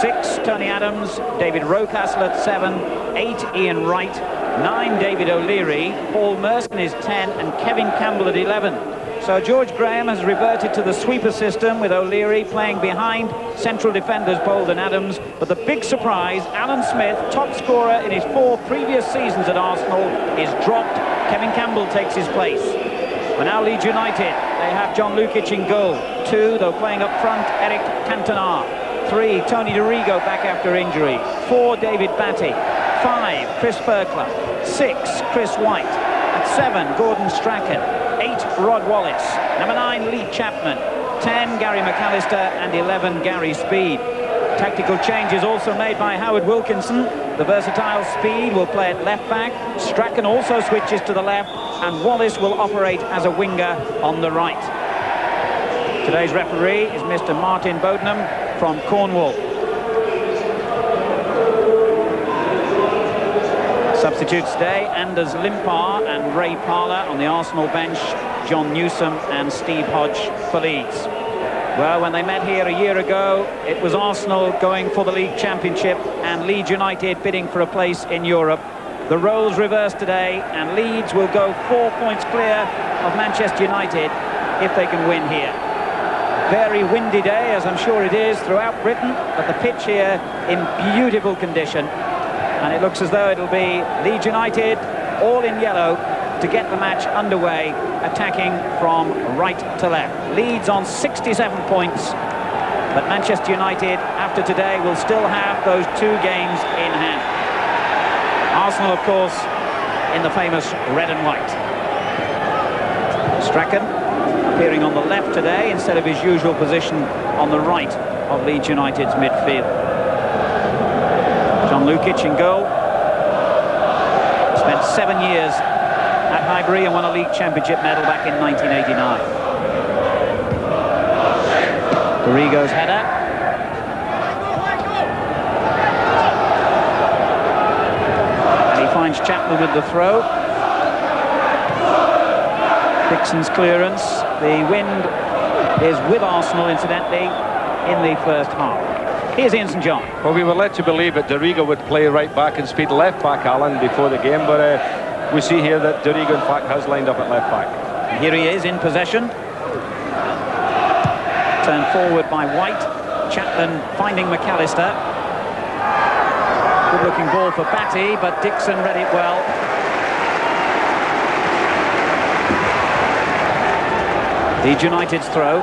6, Tony Adams. David Rocastle at 7. 8, Ian Wright. 9, David O'Leary. Paul Merson is 10, and Kevin Campbell at 11. So George Graham has reverted to the sweeper system, with O'Leary playing behind central defenders Bold and Adams. But the big surprise, Alan Smith, top scorer in his 4 previous seasons at Arsenal, is dropped. Kevin Campbell takes his place. But now Leeds United, they have John Lukic in goal. 2, though playing up front, Eric Cantona. 3, Tony DeRigo back after injury. 4, David Batty. 5, Chris Fairclough. 6, Chris White. At 7, Gordon Strachan. 8, Rod Wallace. Number 9, Lee Chapman. 10, Gary McAllister. And 11, Gary Speed. Tactical changes also made by Howard Wilkinson. The versatile Speed will play at left back. Strachan also switches to the left, and Wallace will operate as a winger on the right. Today's referee is Mr. Martin Bodenham from Cornwall. Substitutes today, Anders Limpar and Ray Parler. On the Arsenal bench, John Newsom and Steve Hodge for Leeds. Well, when they met here a year ago, it was Arsenal going for the league championship and Leeds United bidding for a place in Europe. The roles reversed today, and Leeds will go 4 points clear of Manchester United if they can win here. Very windy day, as I'm sure it is throughout Britain, but the pitch here in beautiful condition. And it looks as though it'll be Leeds United, all in yellow, to get the match underway, attacking from right to left. Leeds on 67 points, but Manchester United, after today, will still have those 2 games in hand. Arsenal, of course, in the famous red and white. Strachan appearing on the left today instead of his usual position on the right of Leeds United's midfield. John Lukic in goal. Spent 7 years at Highbury and won a league championship medal back in 1989. DeRigo's header. And he finds Chapman with the throw. Dixon's clearance. The wind is with Arsenal, incidentally, in the first half. Here's Ian St. John. Well, we were led to believe that DeRigo would play right back and Speed left back, Alan, before the game, but we see here that DeRigo, in fact, has lined up at left back. And here he is in possession. Turned forward by White. Chapman finding McAllister. Good-looking ball for Batty, but Dixon read it well. Leeds United's throw.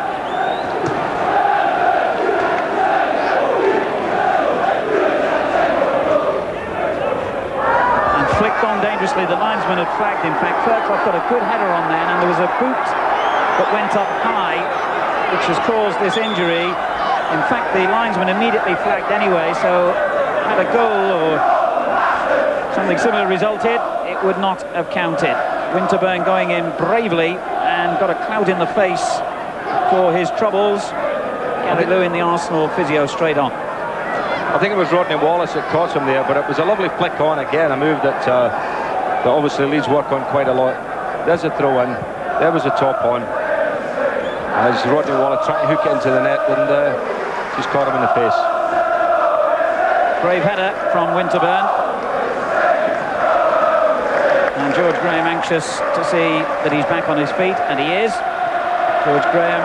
Flicked on dangerously. The linesman had flagged. In fact, Fairclough got a good header on then, and there was a boot that went up high, which has caused this injury. In fact, the linesman immediately flagged anyway, so had a goal or something similar resulted, it would not have counted. Winterburn going in bravely and got a clout in the face for his troubles. Gary Lewin, the Arsenal physio, straight on. I think it was Rodney Wallace that caught him there, but it was a lovely flick on again, a move that obviously Leeds work on quite a lot. There's a throw in, there was a top on, as Rodney Wallace trying to hook it into the net, and just caught him in the face. Brave header from Winterburn. And George Graham anxious to see that he's back on his feet, and he is. George Graham,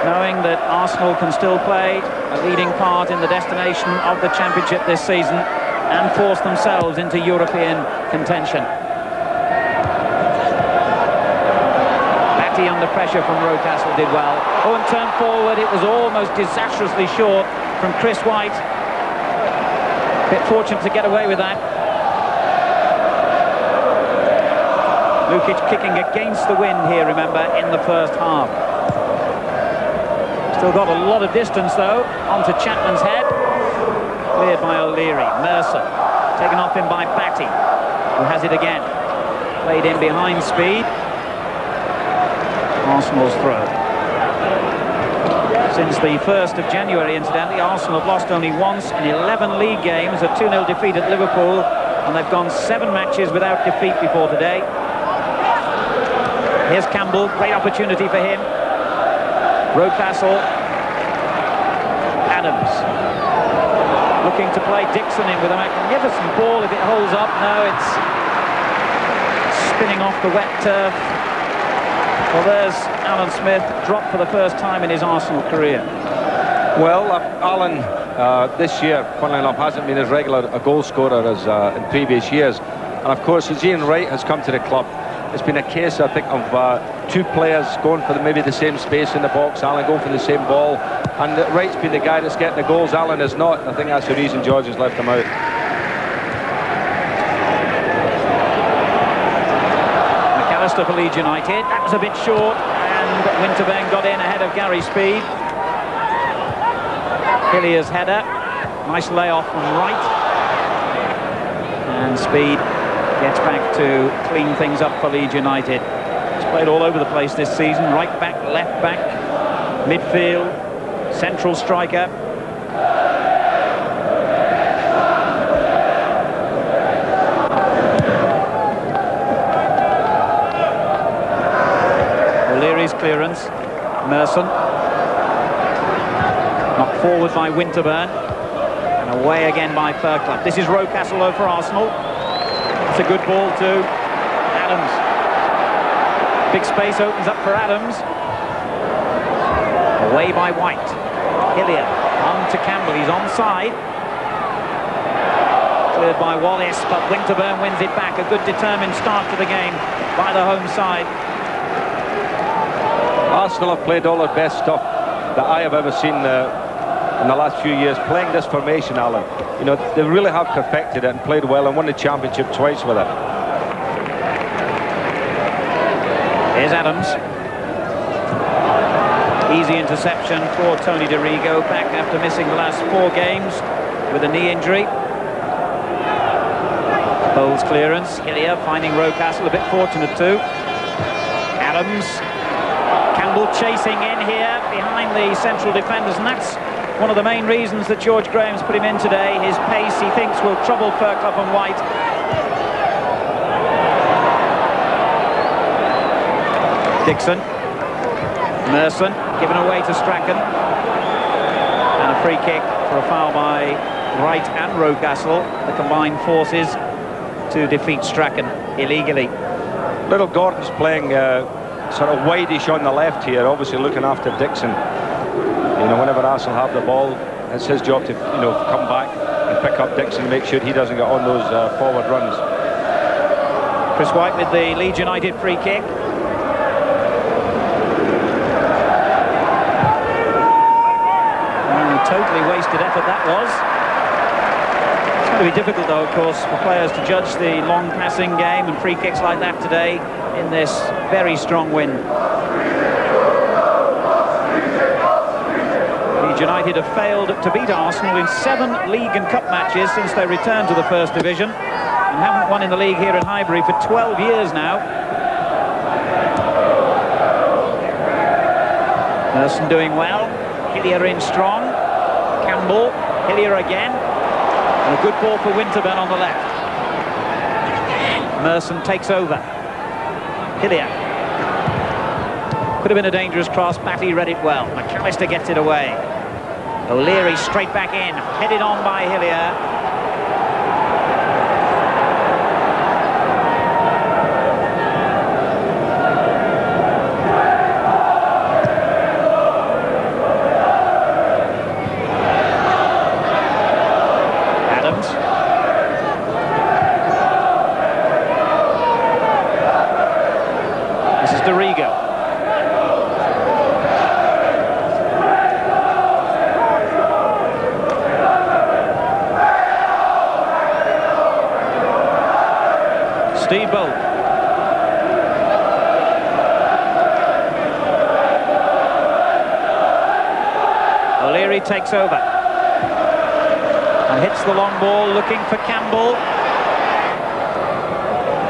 knowing that Arsenal can still play a leading part in the destination of the championship this season and force themselves into European contention. Batty under pressure from Rocastle did well. Oh, and turned forward, it was almost disastrously short from Chris White. Bit fortunate to get away with that. Lukic kicking against the wind here, remember, in the first half. Still got a lot of distance, though, onto Chapman's head. Cleared by O'Leary. Mercer taken off him by Batty, who has it again. Played in behind Speed. Arsenal's throw. Since the 1st of January, incidentally, Arsenal have lost only once in 11 league games, a 2-0 defeat at Liverpool, and they've gone 7 matches without defeat before today. Here's Campbell, great opportunity for him. Rocastle, Adams. looking to play Dixon in with a magnificent ball. If it holds up, no, it's spinning off the wet turf. Well, there's Alan Smith, dropped for the first time in his Arsenal career. Well, Alan this year, funnily enough, hasn't been as regular a goal scorer as in previous years. And of course, as Ian Wright has come to the club, it's been a case, I think, of two players going for maybe the same space in the box. Alan going for the same ball, and Wright's been the guy that's getting the goals. Alan is not. I think that's the reason George has left him out. McAllister for Leeds United. That was a bit short, and Winterburn got in ahead of Gary Speed. Hillier's header. Nice layoff from Wright. And Speed gets back to clean things up for Leeds United. He's played all over the place this season. Right back, left back, midfield, central striker. O'Leary's clearance. Merson. Knocked forward by Winterburn. And away again by Fairclough. This is Rocastle for Arsenal. It's a good ball to Adams. Big space opens up for Adams. Away by White. Hillier on to Campbell. He's onside. Cleared by Wallace, but Winterburn wins it back. A good determined start to the game by the home side. Arsenal have played all their best stuff that I have ever seen in the last few years, playing this formation, Alan. You know, they really have perfected it and played well and won the championship twice with it. Here's Adams. Easy interception for Tony DeRigo, back after missing the last 4 games with a knee injury. Bowles clearance. Hillier finding Rocastle, a bit fortunate too. Adams. Campbell chasing in here behind the central defenders, and that's one of the main reasons that George Graham's put him in today. His pace, he thinks, will trouble Fairclough and White. Dixon. Merson given away to Strachan. And a free kick for a foul by Wright and Rocastle, the combined forces to defeat Strachan illegally. Little Gordon's playing sort of wideish on the left here, obviously looking after Dixon. You know, whenever Arsenal have the ball, it's his job to, you know, come back and pick up Dixon and make sure he doesn't get on those forward runs. Chris White with the Leeds United free kick. Totally wasted effort that was. It's going to be difficult though, of course, for players to judge the long passing game and free kicks like that today in this very strong wind. Leeds United have failed to beat Arsenal in 7 league and cup matches since they returned to the First Division, and haven't won in the league here at Highbury for 12 years now. Merson doing well. Hillier in strong. Campbell, Hillier again, and a good ball for Winterburn on the left. Merson takes over. Hillier. Could have been a dangerous cross, Batty read it well. McAllister gets it away. O'Leary straight back in, headed on by Hillier. Steve Bolt. O'Leary takes over and hits the long ball, looking for Campbell,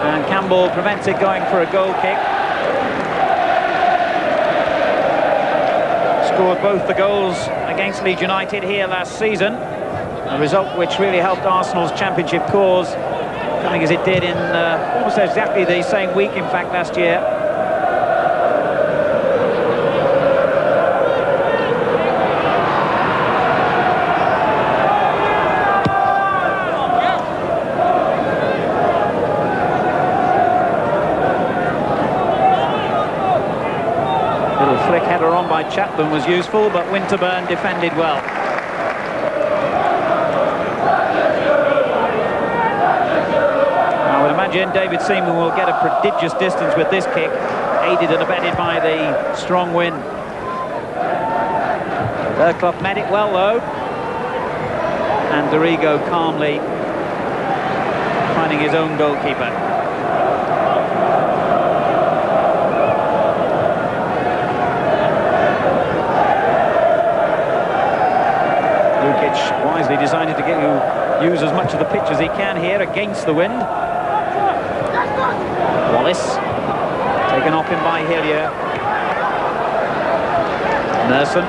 and Campbell prevents it going for a goal kick. Scored both the goals against Leeds United here last season, a result which really helped Arsenal's championship cause, coming as it did in almost exactly the same week, in fact, last year. Chapman was useful, but Winterburn defended well. I would imagine David Seaman will get a prodigious distance with this kick, aided and abetted by the strong wind. Bergklopp met it well, though. And Dorigo calmly finding his own goalkeeper. Lukic wisely decided to use as much of the pitch as he can here against the wind. Wallace taken off him by Hillier. Merson.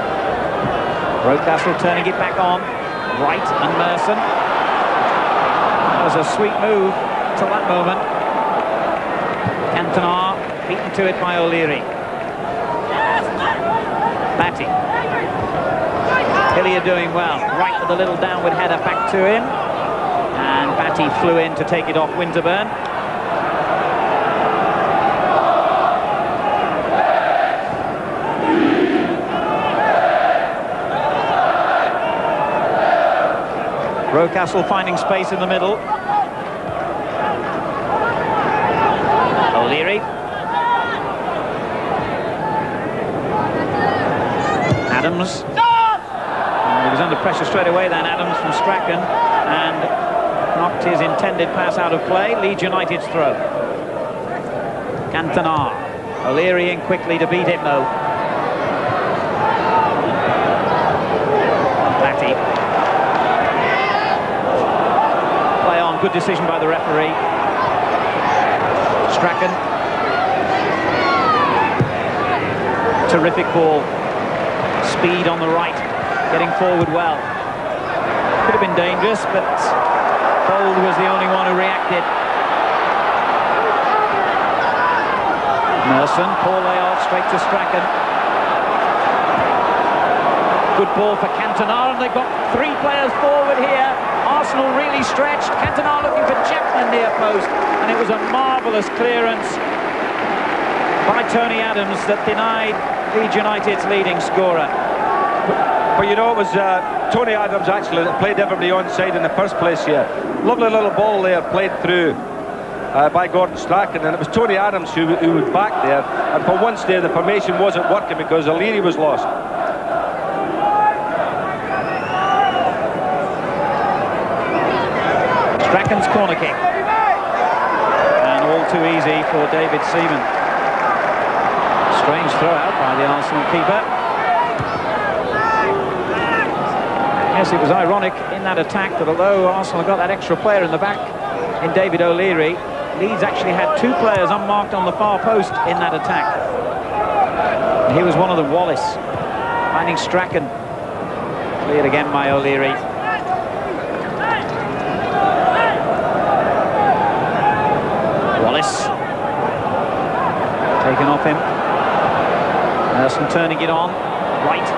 Rocastle turning it back on. Wright and Merson. That was a sweet move till that moment. Cantona beaten to it by O'Leary. Batty. Hillier doing well. Wright with a little downward header back to him. And Batty flew in to take it off Winterburn. Rocastle finding space in the middle. O'Leary. Adams. He was under pressure straight away then, Adams from Strachan, and knocked his intended pass out of play. Leeds United's throw. Cantona. O'Leary in quickly to beat him though. Batty. Good decision by the referee. Strachan. Terrific ball. Speed on the right. Getting forward well. Could have been dangerous, but Bold was the only one who reacted. Merson, poor layout, straight to Strachan. Good ball for Cantona, and they've got three players forward here. Arsenal really stretched. Cantona looking for Chapman near post, and it was a marvellous clearance by Tony Adams that denied Leeds United's leading scorer. But you know, it was Tony Adams actually that played everybody onside in the first place here. Lovely little ball there played through by Gordon Strachan, and it was Tony Adams who was back there, and for once there the formation wasn't working because O'Leary was lost. Strachan's corner kick. And all too easy for David Seaman. Strange throw out by the Arsenal keeper. Yes, it was ironic in that attack that although Arsenal got that extra player in the back in David O'Leary, Leeds actually had two players unmarked on the far post in that attack. And he was one of them, Wallace, finding Strachan. Cleared again by O'Leary. Wallace taken off him. Merson turning it on. Right.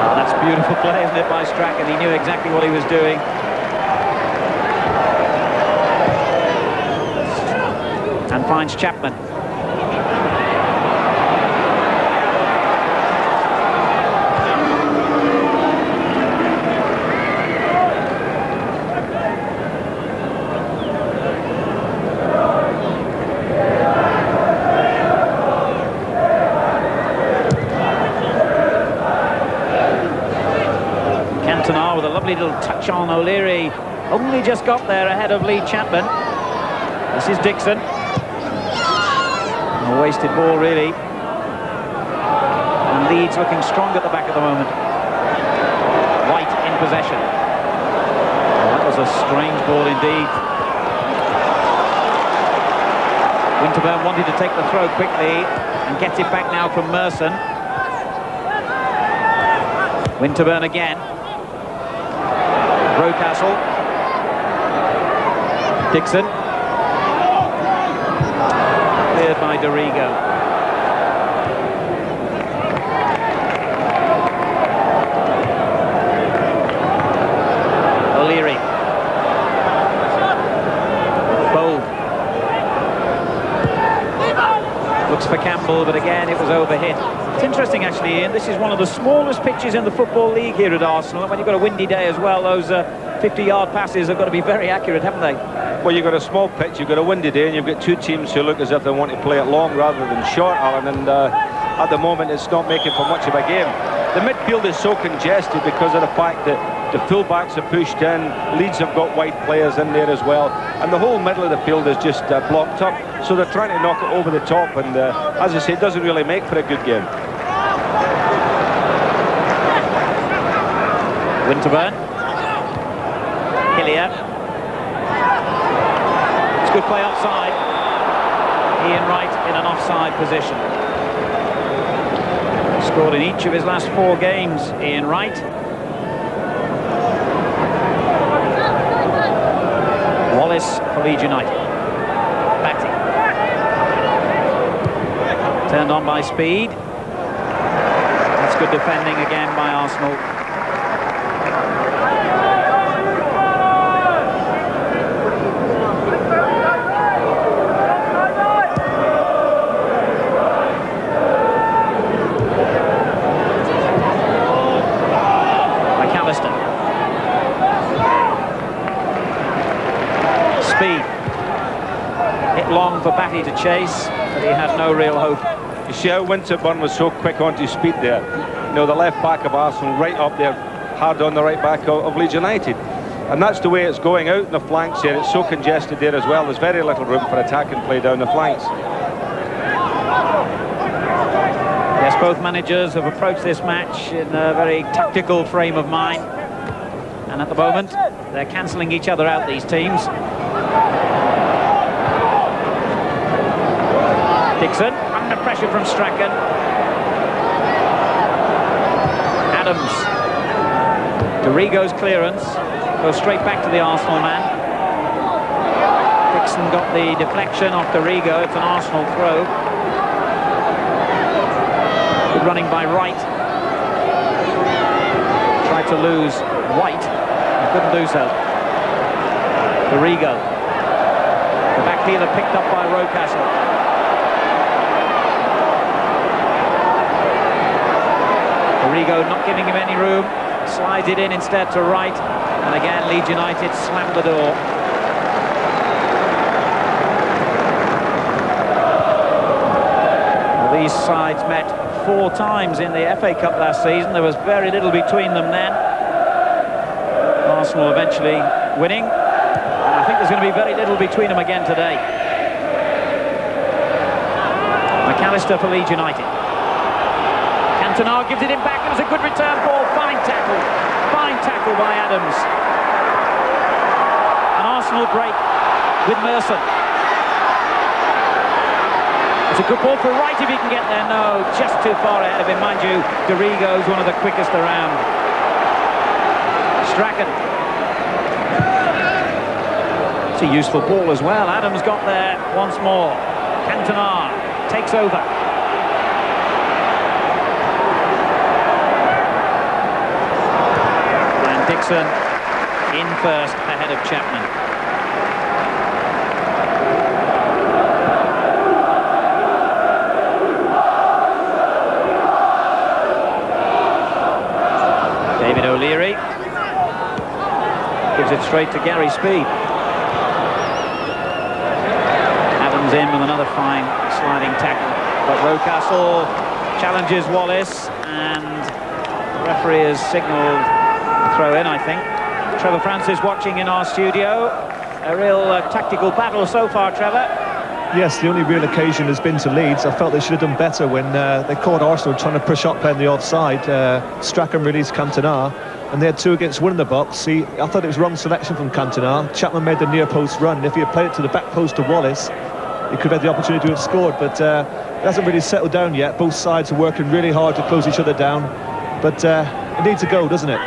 Oh, that's beautiful play, isn't it, by Strachan? He knew exactly what he was doing. And finds Chapman. With a lovely little touch on O'Leary. Only just got there ahead of Lee Chapman. This is Dixon. A wasted ball, really. And Leeds looking strong at the back at the moment. White in possession. Oh, that was a strange ball indeed. Winterburn wanted to take the throw quickly and get it back now from Merson. Winterburn again. Rocastle. Dixon. Cleared by Dorigo. O'Leary. Bold. Looks Arsenal, but again it was overhit. It's interesting actually, Ian, this is one of the smallest pitches in the Football League here at Arsenal, and when you've got a windy day as well, those 50-yard passes have got to be very accurate, haven't they? Well, you've got a small pitch, you've got a windy day, and you've got two teams who look as if they want to play it long rather than short, Alan, and at the moment it's not making for much of a game. The midfield is so congested because of the fact that the full-backs are pushed in, Leeds have got wide players in there as well, and the whole middle of the field is just blocked up, so they're trying to knock it over the top, and as I say, it doesn't really make for a good game. Winterburn. Hillier. It's good play offside. Ian Wright in an offside position. Scored in each of his last 4 games, Ian Wright. Wallace for Leeds United. Batty. Turned on by speed. That's good defending again by Arsenal. Long for Batty to chase, but he had no real hope. You see how Winterburn was so quick onto speed there. You know, the left back of Arsenal right up there, hard on the right back of Leeds United. And that's the way it's going out in the flanks here. It's so congested there as well. There's very little room for attack and play down the flanks. Yes, both managers have approached this match in a very tactical frame of mind. And at the moment, they're cancelling each other out, these teams. Dixon, under pressure from Strachan. Adams. Dorigo's clearance goes straight back to the Arsenal man. Dixon got the deflection off Dorigo. It's an Arsenal throw. Good running by Wright. Tried to lose White. He couldn't do so. Dorigo. The back heeler picked up by Rocastle. Dorigo not giving him any room, slides it in instead to Wright, and again Leeds United slam the door. Well, these sides met 4 times in the FA Cup last season. There was very little between them then. Arsenal eventually winning, and I think there's going to be very little between them again today. McAllister for Leeds United. Cantona gives it in back. It was a good return ball. Fine tackle by Adams. An Arsenal break with Merson. It's a good ball for Wright if he can get there. No, just too far ahead of him. Mind you, Dorigo's one of the quickest around. Strachan. It's a useful ball as well. Adams got there once more. Cantona takes over. Dixon in first ahead of Chapman. David O'Leary gives it straight to Gary Speed. Adams in with another fine sliding tackle, but Rocastle challenges Wallace, and the referee has signalled throw in, I think. Trevor Francis watching in our studio. A real tactical battle so far, Trevor. Yes, the only real occasion has been to Leeds. I felt they should have done better when they caught Arsenal trying to push up in the offside. Strachan released Cantona, and they had 2 against 1 in the box. See, I thought it was wrong selection from Cantona. Chapman made the near post run. If he had played it to the back post to Wallace, he could have had the opportunity to have scored, but it hasn't really settled down yet. Both sides are working really hard to close each other down, but it needs a go, doesn't it?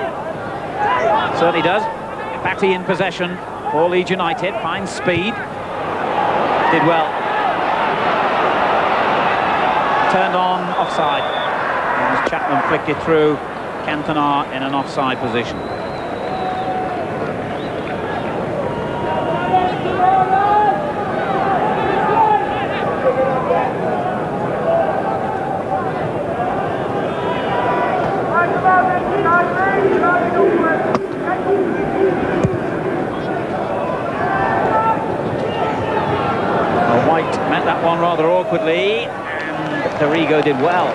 Certainly does. Batty in possession for Leeds United. Finds speed. Did well. Turned on offside. As Chapman flicked it through. Cantona in an offside position. on rather awkwardly, and Dorigo did well.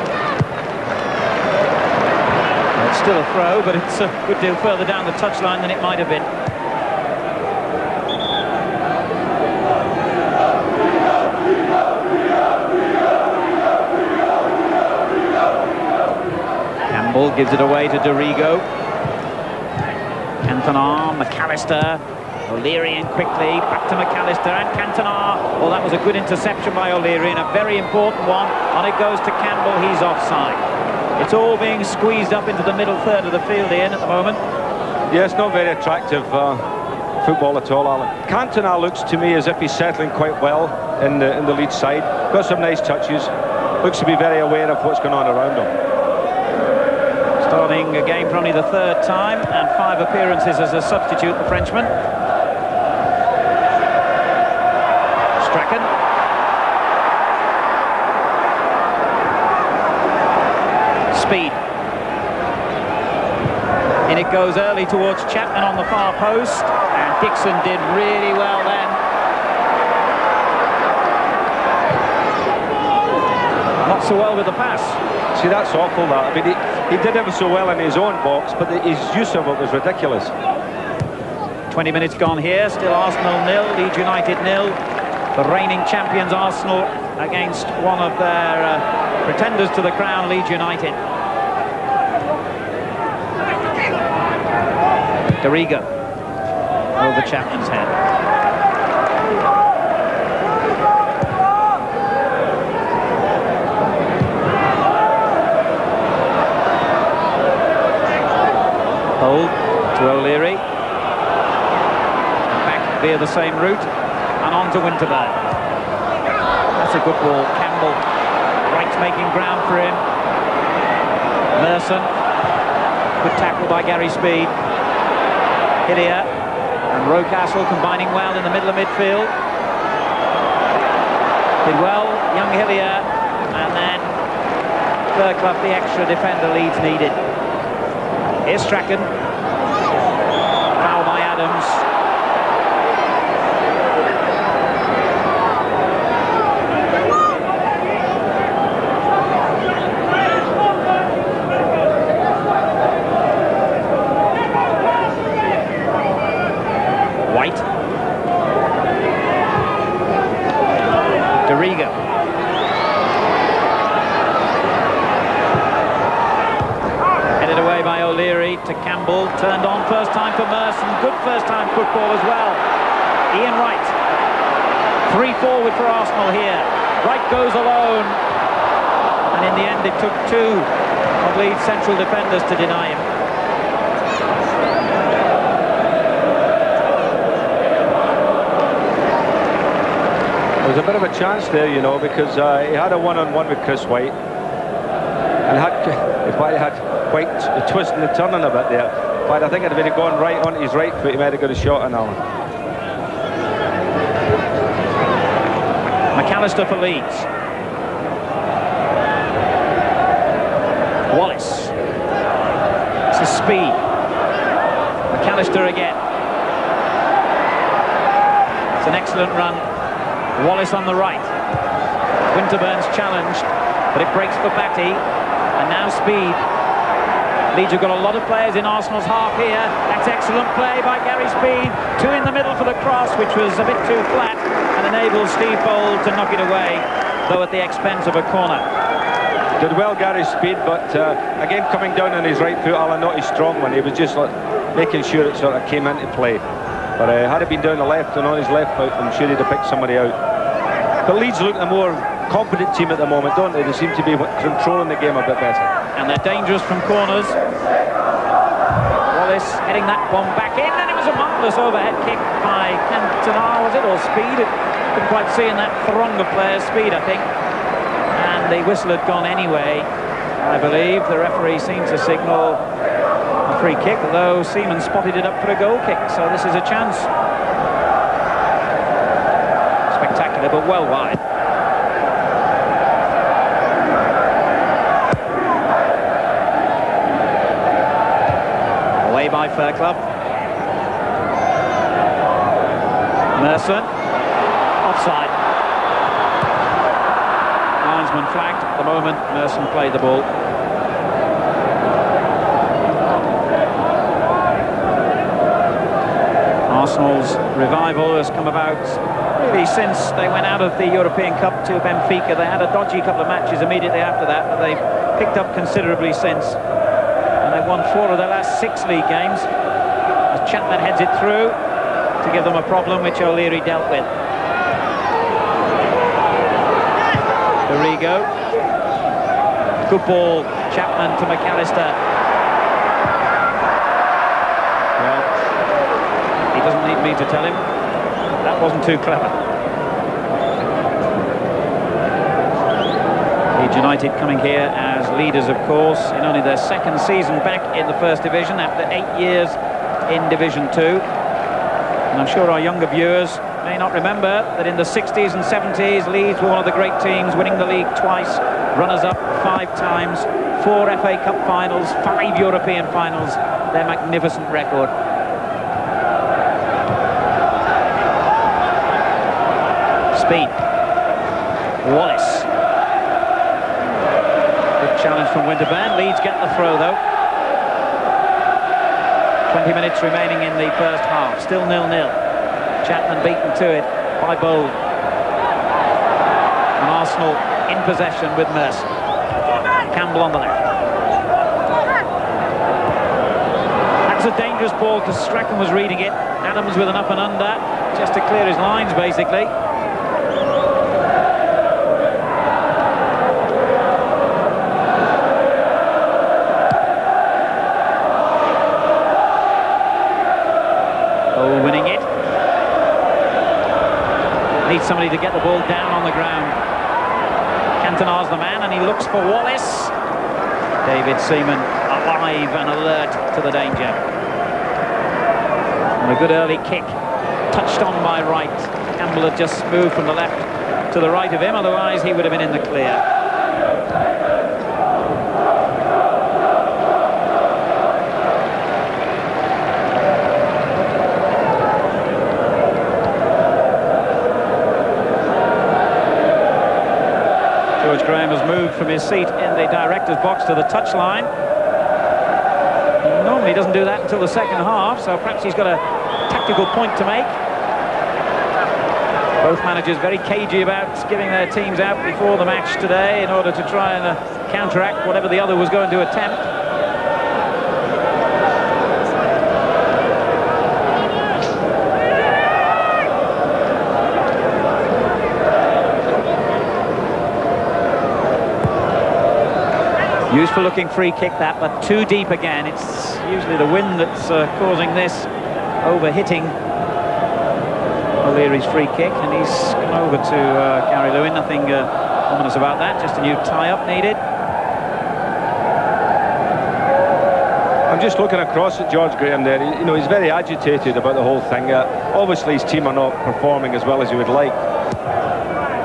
It's still a throw, but it's a good deal further down the touchline than it might have been. Campbell gives it away to Dorigo. Cantona, McAllister, O'Leary in quickly, back to McAllister and Cantona. Well, that was a good interception by O'Leary and a very important one. On it goes to Campbell, he's offside. It's all being squeezed up into the middle third of the field, Ian, at the moment. Yeah, it's not very attractive football at all, Alan. Cantona looks to me as if he's settling quite well in the Leeds side. Got some nice touches. Looks to be very aware of what's going on around him. Starting a game for only the third time and 5 appearances as a substitute, the Frenchman. Strachan. Speed. In it goes early towards Chapman on the far post, and Dixon did really well then. Not so well with the pass. See, that's awful, that. I mean, he did ever so well in his own box, but his use of it was ridiculous. 20 minutes gone here, still Arsenal 0, Leeds United 0. The reigning champions Arsenal against one of their pretenders to the crown, Leeds United. Dorigo over Chapman's head. Hold to O'Leary. Back via the same route and on to Winterburn. That's a good ball. Campbell, Wright making ground for him. Merson, good tackle by Gary Speed. Hillier and Rocastle combining well in the middle of midfield. Did well, young Hillier, and then Fairclough, the extra defender Leeds needed. Here's Strachan. Foul by Adams. White. Dorigo. Headed away by O'Leary to Campbell. Turned on first time for Merson. Good first time football as well. Ian Wright. 3 forward for Arsenal here. Wright goes alone. And in the end it took 2 of Leeds' central defenders to deny him. There was a bit of a chance there, you know, because he had a one-on-one with Chris White, and if I had quite a twist and a turning a bit there, but I think if he'd gone right onto his right foot, he might have got a shot on Allen. McAllister for Leeds. Wallace. This is Speed. McAllister again. It's an excellent run. Wallace on the right. Winterburn's challenged, but it breaks for Batty. And now Speed. Leeds have got a lot of players in Arsenal's half here. That's excellent play by Gary Speed. 2 in the middle for the cross, which was a bit too flat, and enables Steve Bold to knock it away, though at the expense of a corner. Did well, Gary Speed, but again coming down on his right foot, Alan, not his strong one. He was just like making sure it sort of came into play. But had it been down the left and on his left foot, I'm sure he'd have picked somebody out. But Leeds look the more competent team at the moment, don't they? They seem to be controlling the game a bit better. And they're dangerous from corners. Wallace heading that one back in, and it was a marvellous overhead kick by Cantona, was it, or Speed? Couldn't quite see in that throng of players. Speed, I think. And the whistle had gone anyway, I believe. The referee seemed to signal a free kick, although Seaman spotted it up for a goal kick, so this is a chance. Spectacular, but well wide. Away by Fairclough. Merson. Offside. linesman flagged. At the moment, Merson played the ball. Arsenal's revival has come about really since they went out of the European Cup to Benfica. They had a dodgy couple of matches immediately after that, but they've picked up considerably since. And they've won 4 of their last 6 league games. As Chapman heads it through to give them a problem which O'Leary dealt with. Arrigo. Good ball, Chapman to McAllister. Doesn't need me to tell him. That wasn't too clever. Leeds United coming here as leaders, of course, in only their 2nd season back in the First Division after 8 years in Division 2. And I'm sure our younger viewers may not remember that in the 60s and 70s, Leeds were one of the great teams, winning the league twice, runners-up 5 times, 4 FA Cup finals, 5 European finals. Their magnificent record. Speed. Wallace. Good challenge from Winterburn. Leeds get the throw though. 20 minutes remaining in the first half. Still 0-0. Chapman beaten to it by Bold. And Arsenal in possession with Merson. Campbell on the left. That's a dangerous ball because Strachan was reading it. Adams with an up and under just to clear his lines basically. Winning it. Needs somebody to get the ball down on the ground. Cantona's the man and he looks for Wallace. David Seaman alive and alert to the danger. And a good early kick. Touched on by Wright. Campbell had just moved from the left to the right of him, otherwise he would have been in the clear. George Graham has moved from his seat in the director's box to the touchline. Normally he doesn't do that until the 2nd half, so perhaps he's got a tactical point to make. Both managers very cagey about giving their teams out before the match today in order to try and counteract whatever the other was going to attempt. Useful looking free kick that, but too deep again. It's usually the wind that's causing this overhitting O'Leary's free kick, and he's come over to Gary Lewin. Nothing ominous about that, just a new tie-up needed. I'm just looking across at George Graham there. You know, he's very agitated about the whole thing. Obviously his team are not performing as well as he would like.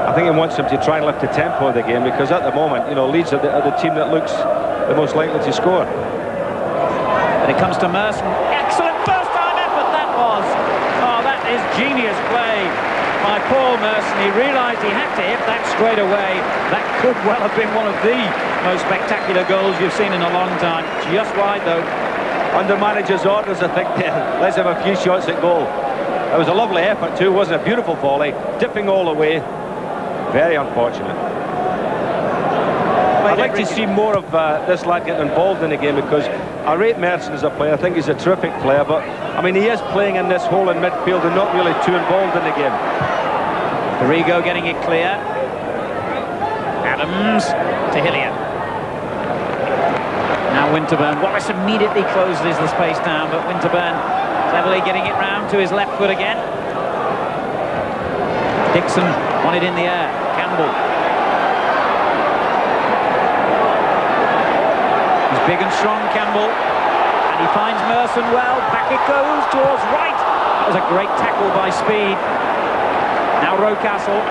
I think he wants them to try and lift the tempo of the game, because at the moment, you know, Leeds are the team that looks the most likely to score. And it comes to Merson. Excellent first time effort that was. Oh, that is genius play by Paul Merson. He realised he had to hit that straight away. That could well have been one of the most spectacular goals you've seen in a long time. Just wide though. Under manager's orders, I think, let's have a few shots at goal. It was a lovely effort too, wasn't it? Beautiful volley, dipping all the way. Very unfortunate. I'd like to see more of this lad getting involved in the game, because I rate Merson as a player. I think he's a terrific player, but I mean, he is playing in this hole in midfield and not really too involved in the game. Arrigo getting it clear. Adams to Hillier. Now Winterburn. Wallace immediately closes the space down, but Winterburn cleverly getting it round to his left foot again. Dixon won it in the air. Campbell. He's big and strong, Campbell. And he finds Merson well. Back it goes towards Wright. That was a great tackle by Speed. Now Rocastle.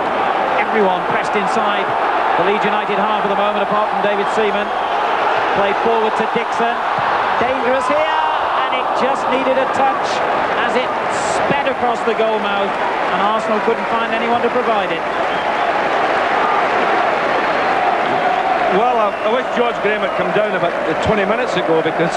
Everyone pressed inside the Leeds United half at the moment, apart from David Seaman. Played forward to Dixon. Dangerous here. And it just needed a touch as it sped across the goal mouth. And Arsenal couldn't find anyone to provide it. Well, I wish George Graham had come down about 20 minutes ago, because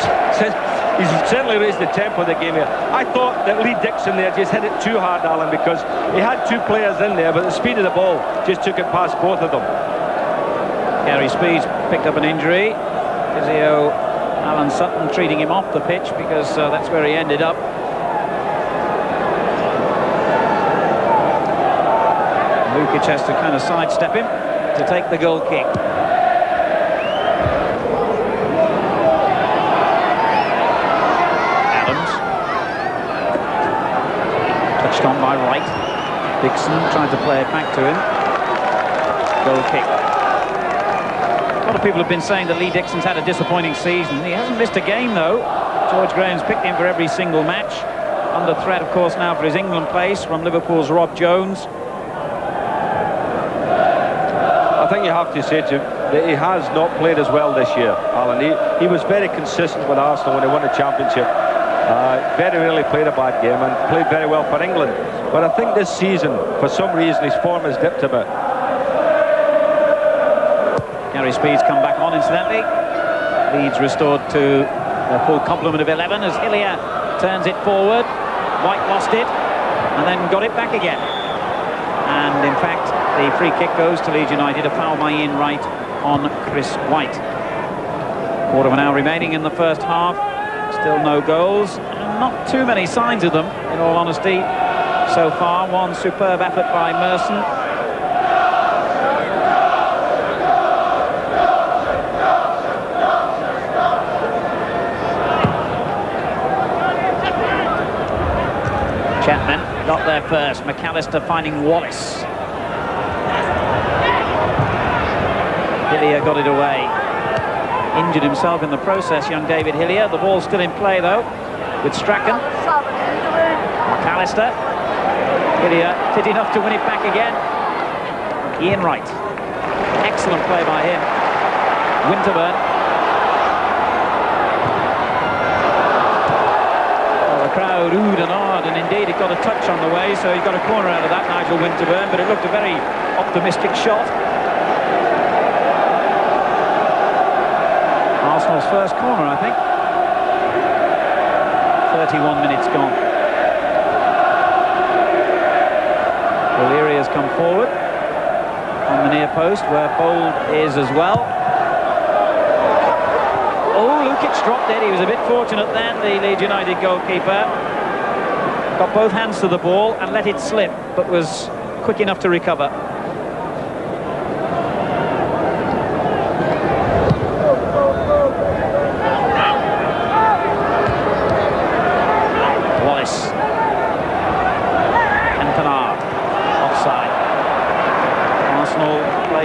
he's certainly raised the tempo of the game here. I thought that Lee Dixon there just hit it too hard, Alan, because he had two players in there, but the speed of the ball just took it past both of them. Gary Speed's picked up an injury. Physio Alan Sutton treating him off the pitch, because that's where he ended up. Lukic has to kind of sidestep him to take the goal kick. Adams. Touched on by Wright. Dixon tried to play it back to him. Goal kick. A lot of people have been saying that Lee Dixon's had a disappointing season. He hasn't missed a game, though. George Graham's picked him for every single match. Under threat, of course, now for his England place from Liverpool's Rob Jones. I think you have to say that he has not played as well this year, Alan. He was very consistent with Arsenal when he won the championship. Very rarely played a bad game and played very well for England. But I think this season, for some reason, his form has dipped a bit. Gary Speed's come back on, incidentally. Leeds restored to a full complement of 11 as Hillier turns it forward. White lost it and then got it back again. And in fact, the free kick goes to Leeds United, a foul by Ian Wright on Chris White. Quarter of an hour remaining in the first half. Still no goals, and not too many signs of them, in all honesty, so far. One superb effort by Merson. Chapman got there first. McAllister finding Wallace. Hillier got it away. Injured himself in the process, young David Hillier. The ball's still in play, though, with Strachan. McAllister. Hillier fit enough to win it back again. Ian Wright. Excellent play by him. Winterburn. Well, the crowd oohed and ahed, and indeed it got a touch on the way, so he got a corner out of that, Nigel Winterburn, but it looked a very optimistic shot. Arsenal's first corner, I think. 31 minutes gone. O'Leary has come forward on the near post, where Bold is as well. Oh, Lukic dropped it. He was a bit fortunate then, the Leeds United goalkeeper. Got both hands to the ball and let it slip, but was quick enough to recover.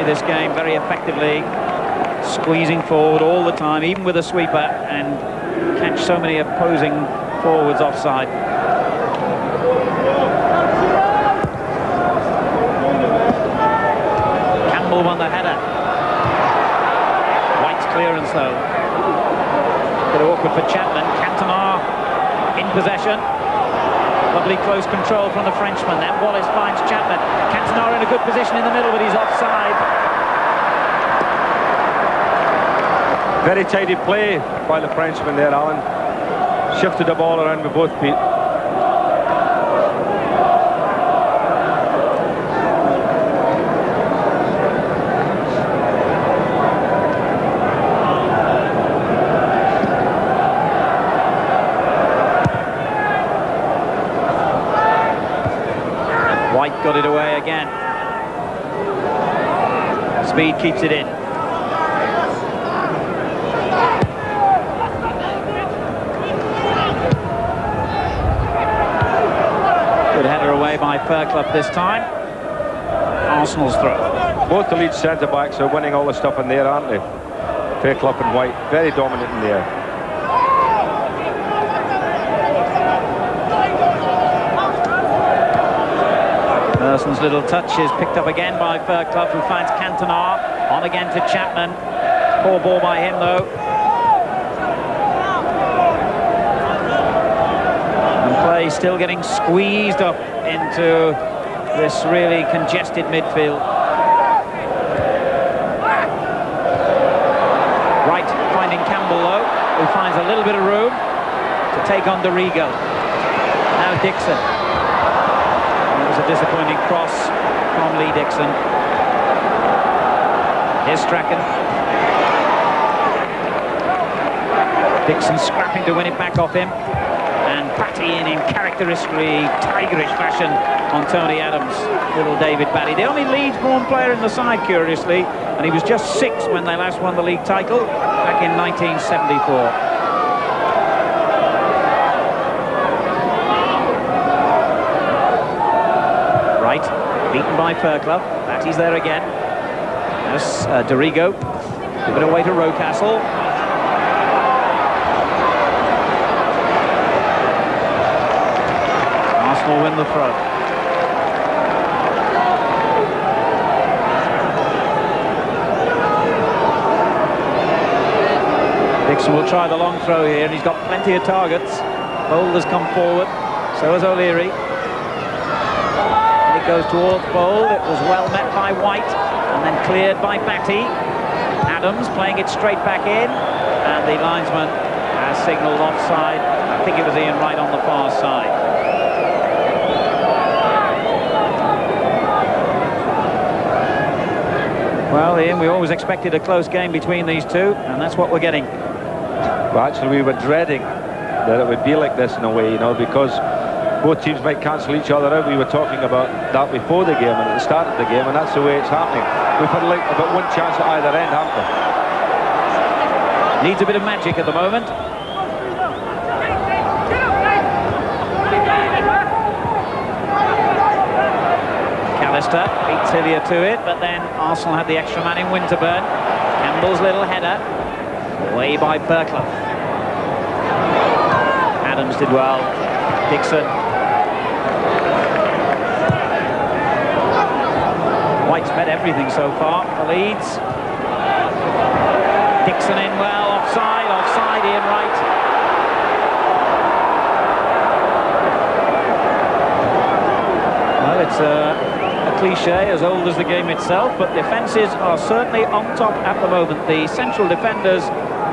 This game very effectively, squeezing forward all the time, even with a sweeper, and catch so many opposing forwards offside. Campbell won the header. White's clearance, though. Bit awkward for Chapman. Cantona in possession. Lovely close control from the Frenchman. Then Wallace finds Chapman. Cantona in a good position in the middle, but he's offside. Very tidy play by the Frenchman there, Alan. Shifted the ball around with both feet. White got it away again. Speed keeps it in. Good header away by Fairclough this time. Arsenal's throw. Both the Leeds centre-backs are winning all the stuff in there, aren't they? Fairclough and White, very dominant in there. Merson's little touch is picked up again by Fairclough, who finds Cantona. On again to Chapman. Poor ball by him, though. And play still getting squeezed up into this really congested midfield. little bit of room to take on Dorigo. Now Dixon. It was a disappointing cross from Lee Dixon. Here's Strachan. Dixon scrapping to win it back off him. And Batty in characteristically tigerish fashion on Tony Adams. Little David Batty. The only Leeds-born player in the side, curiously. And he was just 6 when they last won the league title back in 1974. Beaten by Fairclough. Batty's there again. Yes, Dorigo. Give it away to Rocastle. Arsenal win the throw. Dixon will try the long throw here, and he's got plenty of targets. Bold has come forward. So has O'Leary. Goes towards Bold. It was well met by White and then cleared by Batty. Adams playing it straight back in, and the linesman has signalled offside. I think it was Ian Wright on the far side. Well, Ian, we always expected a close game between these two, and that's what we're getting. Well, actually, we were dreading that it would be like this in a way, you know, because both teams might cancel each other out. We were talking about that before the game and at the start of the game, and that's the way it's happening. We've had like about one chance at either end, haven't we? Needs a bit of magic at the moment. McAllister beats Hillier to it, but then Arsenal had the extra man in Winterburn. Campbell's little header, away by Fairclough. Adams did well. Dixon. White's met everything so far for Leeds. Dixon in well, offside, Ian Wright. Well, it's a cliche as old as the game itself, but defences are certainly on top at the moment. The central defenders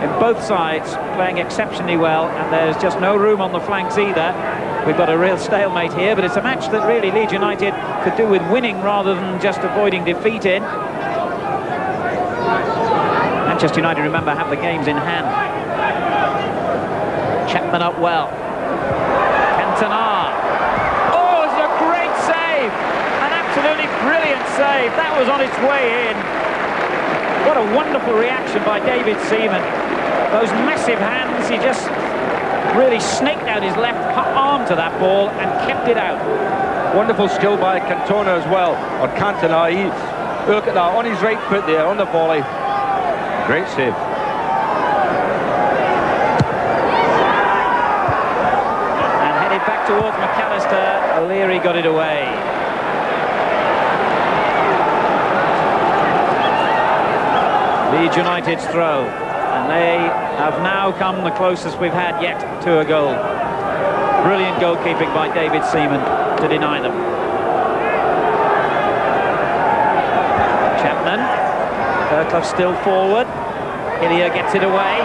in both sides playing exceptionally well, and there's just no room on the flanks either. We've got a real stalemate here, but it's a match that really Leeds United could do with winning rather than just avoiding defeat in. Manchester United, remember, have the games in hand. Chapman up well. Cantona. Oh, it's a great save! An absolutely brilliant save. That was on its way in. What a wonderful reaction by David Seaman. Those massive hands, he just really snaked out his left arm to that ball and kept it out. Wonderful skill by Cantona as well, or Cantona. Look at that, on his right foot there, on the volley. Great save. And headed back towards McAllister. O'Leary got it away. Leeds United's throw. And they have now come the closest we've had yet to a goal. Brilliant goalkeeping by David Seaman to deny them. Chapman. Fairclough still forward. Hillier gets it away.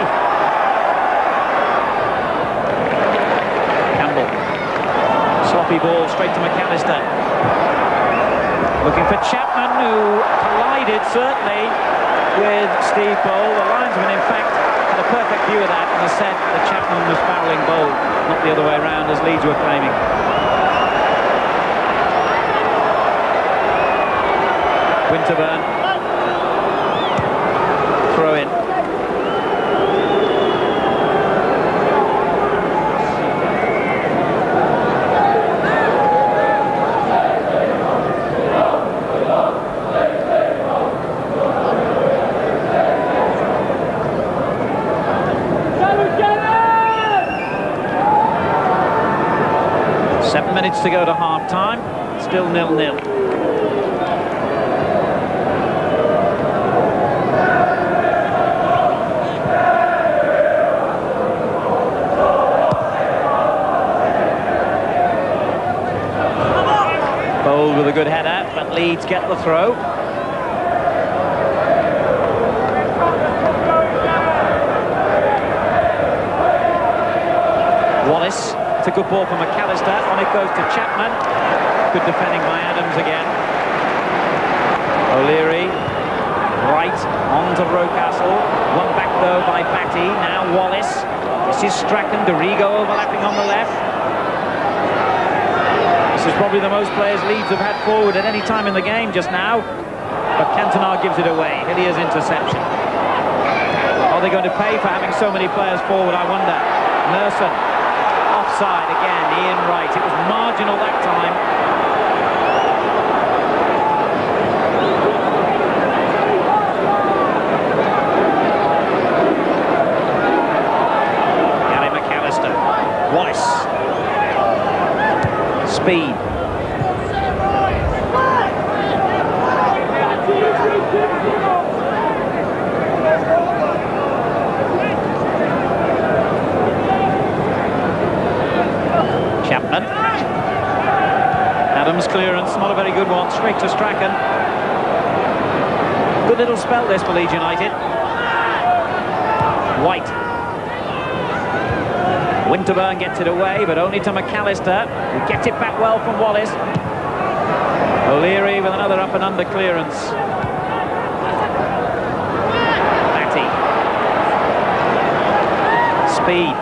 Campbell. Sloppy ball straight to McAllister. Looking for Chapman, who collided certainly with Steve Bold. The linesman, in fact, had a perfect view of that and has said that Chapman was fouling Bold, not the other way around as Leeds were claiming. Winterburn. Throw in. 7 minutes to go to half-time, still 0-0. Bold with a good header, but Leeds get the throw. Wallace, it's a good ball from McAllister, on it goes to Chapman. Good defending by Adams again. O'Leary, right, on to Rocastle. One back though by Batty, now Wallace. This is Strachan, Dorigo overlapping on the left. This is probably the most players Leeds have had forward at any time in the game just now. But Cantona gives it away. Hilliers interception. Are they going to pay for having so many players forward, I wonder? Merson, offside again, Ian Wright. It was marginal that time. Wallace. Speed. Chapman. Adams clearance, not a very good one, straight to Strachan. Good little spell this for Leeds United. White. Winterburn gets it away, but only to McAllister, who gets it back well from Wallace. O'Leary with another up and under clearance. Batty. Speed.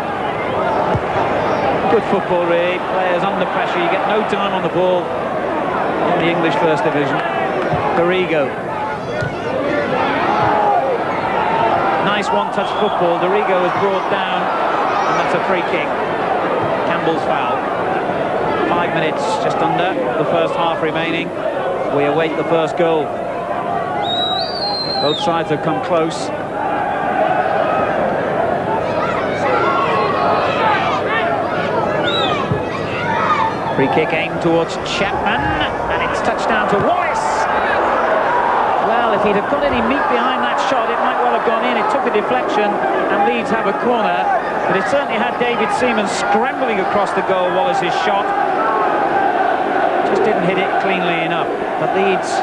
Good football, really. Players under pressure. You get no time on the ball in the English First Division. Dorigo. Nice one-touch football. Dorigo is brought down. And that's a free kick. Campbell's foul. 5 minutes just under the first half remaining. We await the first goal. Both sides have come close. Free kick aimed towards Chapman, and it's touchdown to Wallace. Well, if he'd have got any meat behind that shot, it might well have gone in. It took a deflection, and Leeds have a corner. But it certainly had David Seaman scrambling across the goal. Wallace's shot just didn't hit it cleanly enough. But Leeds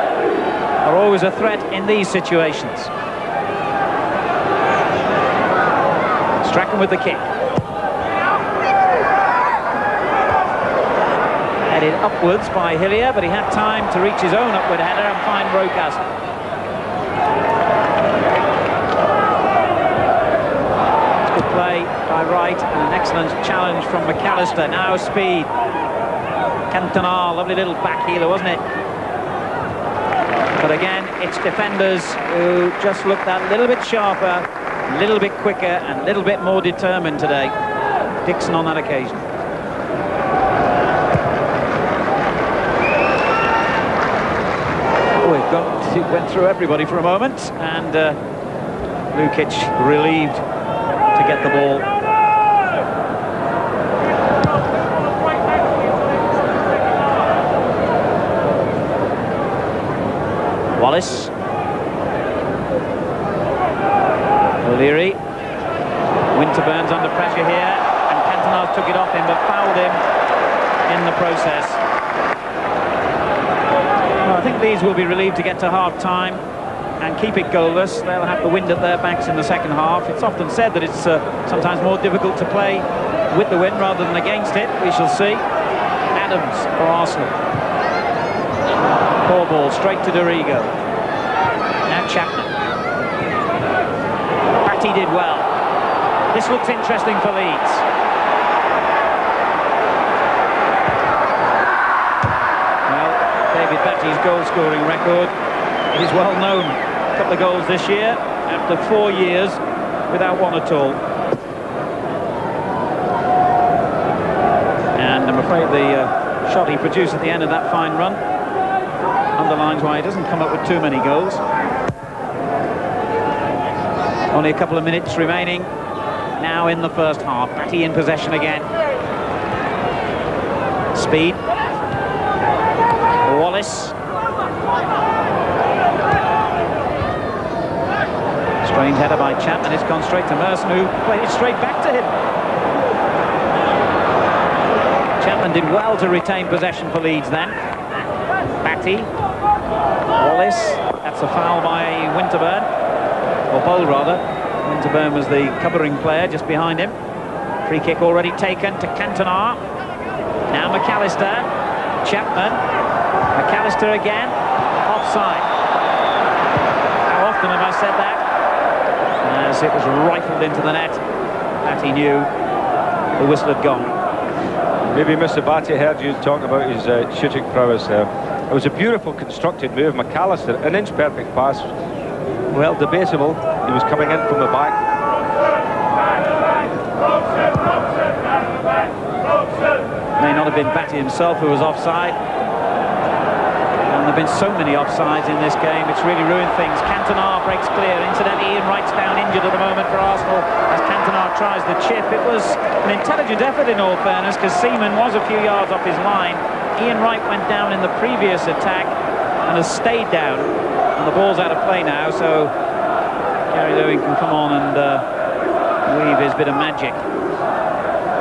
are always a threat in these situations. Strachan with the kick. Headed upwards by Hillier, but he had time to reach his own upward header and find Rocastle. Play by Wright and an excellent challenge from McAllister. Now Speed. Cantona, lovely little back heeler, wasn't it? But again, it's defenders who just looked that little bit sharper, a little bit quicker and a little bit more determined today. Dixon on that occasion. Went through everybody for a moment, and Lukic relieved to get the ball. Wallace. O'Leary. Winterburn's under pressure here, and Cantona took it off him but fouled him in the process. Well, I think Leeds will be relieved to get to half-time and keep it goalless. They'll have the wind at their backs in the second half. It's often said that it's sometimes more difficult to play with the wind rather than against it. We shall see. Adams for Arsenal. Poor ball, straight to Dorigo. Now Chapman. Batty did well. This looks interesting for Leeds. Well, David Batty's goal-scoring record is well known. A couple of goals this year after 4 years without one at all. And I'm afraid the shot he produced at the end of that fine run underlines why he doesn't come up with too many goals. Only a couple of minutes remaining now in the first half. Batty in possession again. Speed. Wallace. Strange header by Chapman. It's gone straight to Merson, who played it straight back to him. Chapman did well to retain possession for Leeds then. Batty. Wallace. That's a foul by Winterburn. Or Bowl, rather. Winterburn was the covering player just behind him. Free kick already taken to Cantona. Now McAllister. Chapman. McAllister again. Offside. How often have I said that? As it was rifled into the net, that he knew the whistle had gone. Maybe Mr. Batty heard you talking about his shooting prowess there. It was a beautiful constructed move. McAllister, an inch perfect pass. Well, debatable. He was coming in from the back. May not have been Batty himself who was offside. And there have been so many offsides in this game, it's really ruined things. Cantona breaks clear. Incidentally, Ian Wright's down injured at the moment for Arsenal as Cantona tries the chip. It was an intelligent effort in all fairness, because Seaman was a few yards off his line. Ian Wright went down in the previous attack and has stayed down. And the ball's out of play now, so Gary Lewin can come on and weave his bit of magic.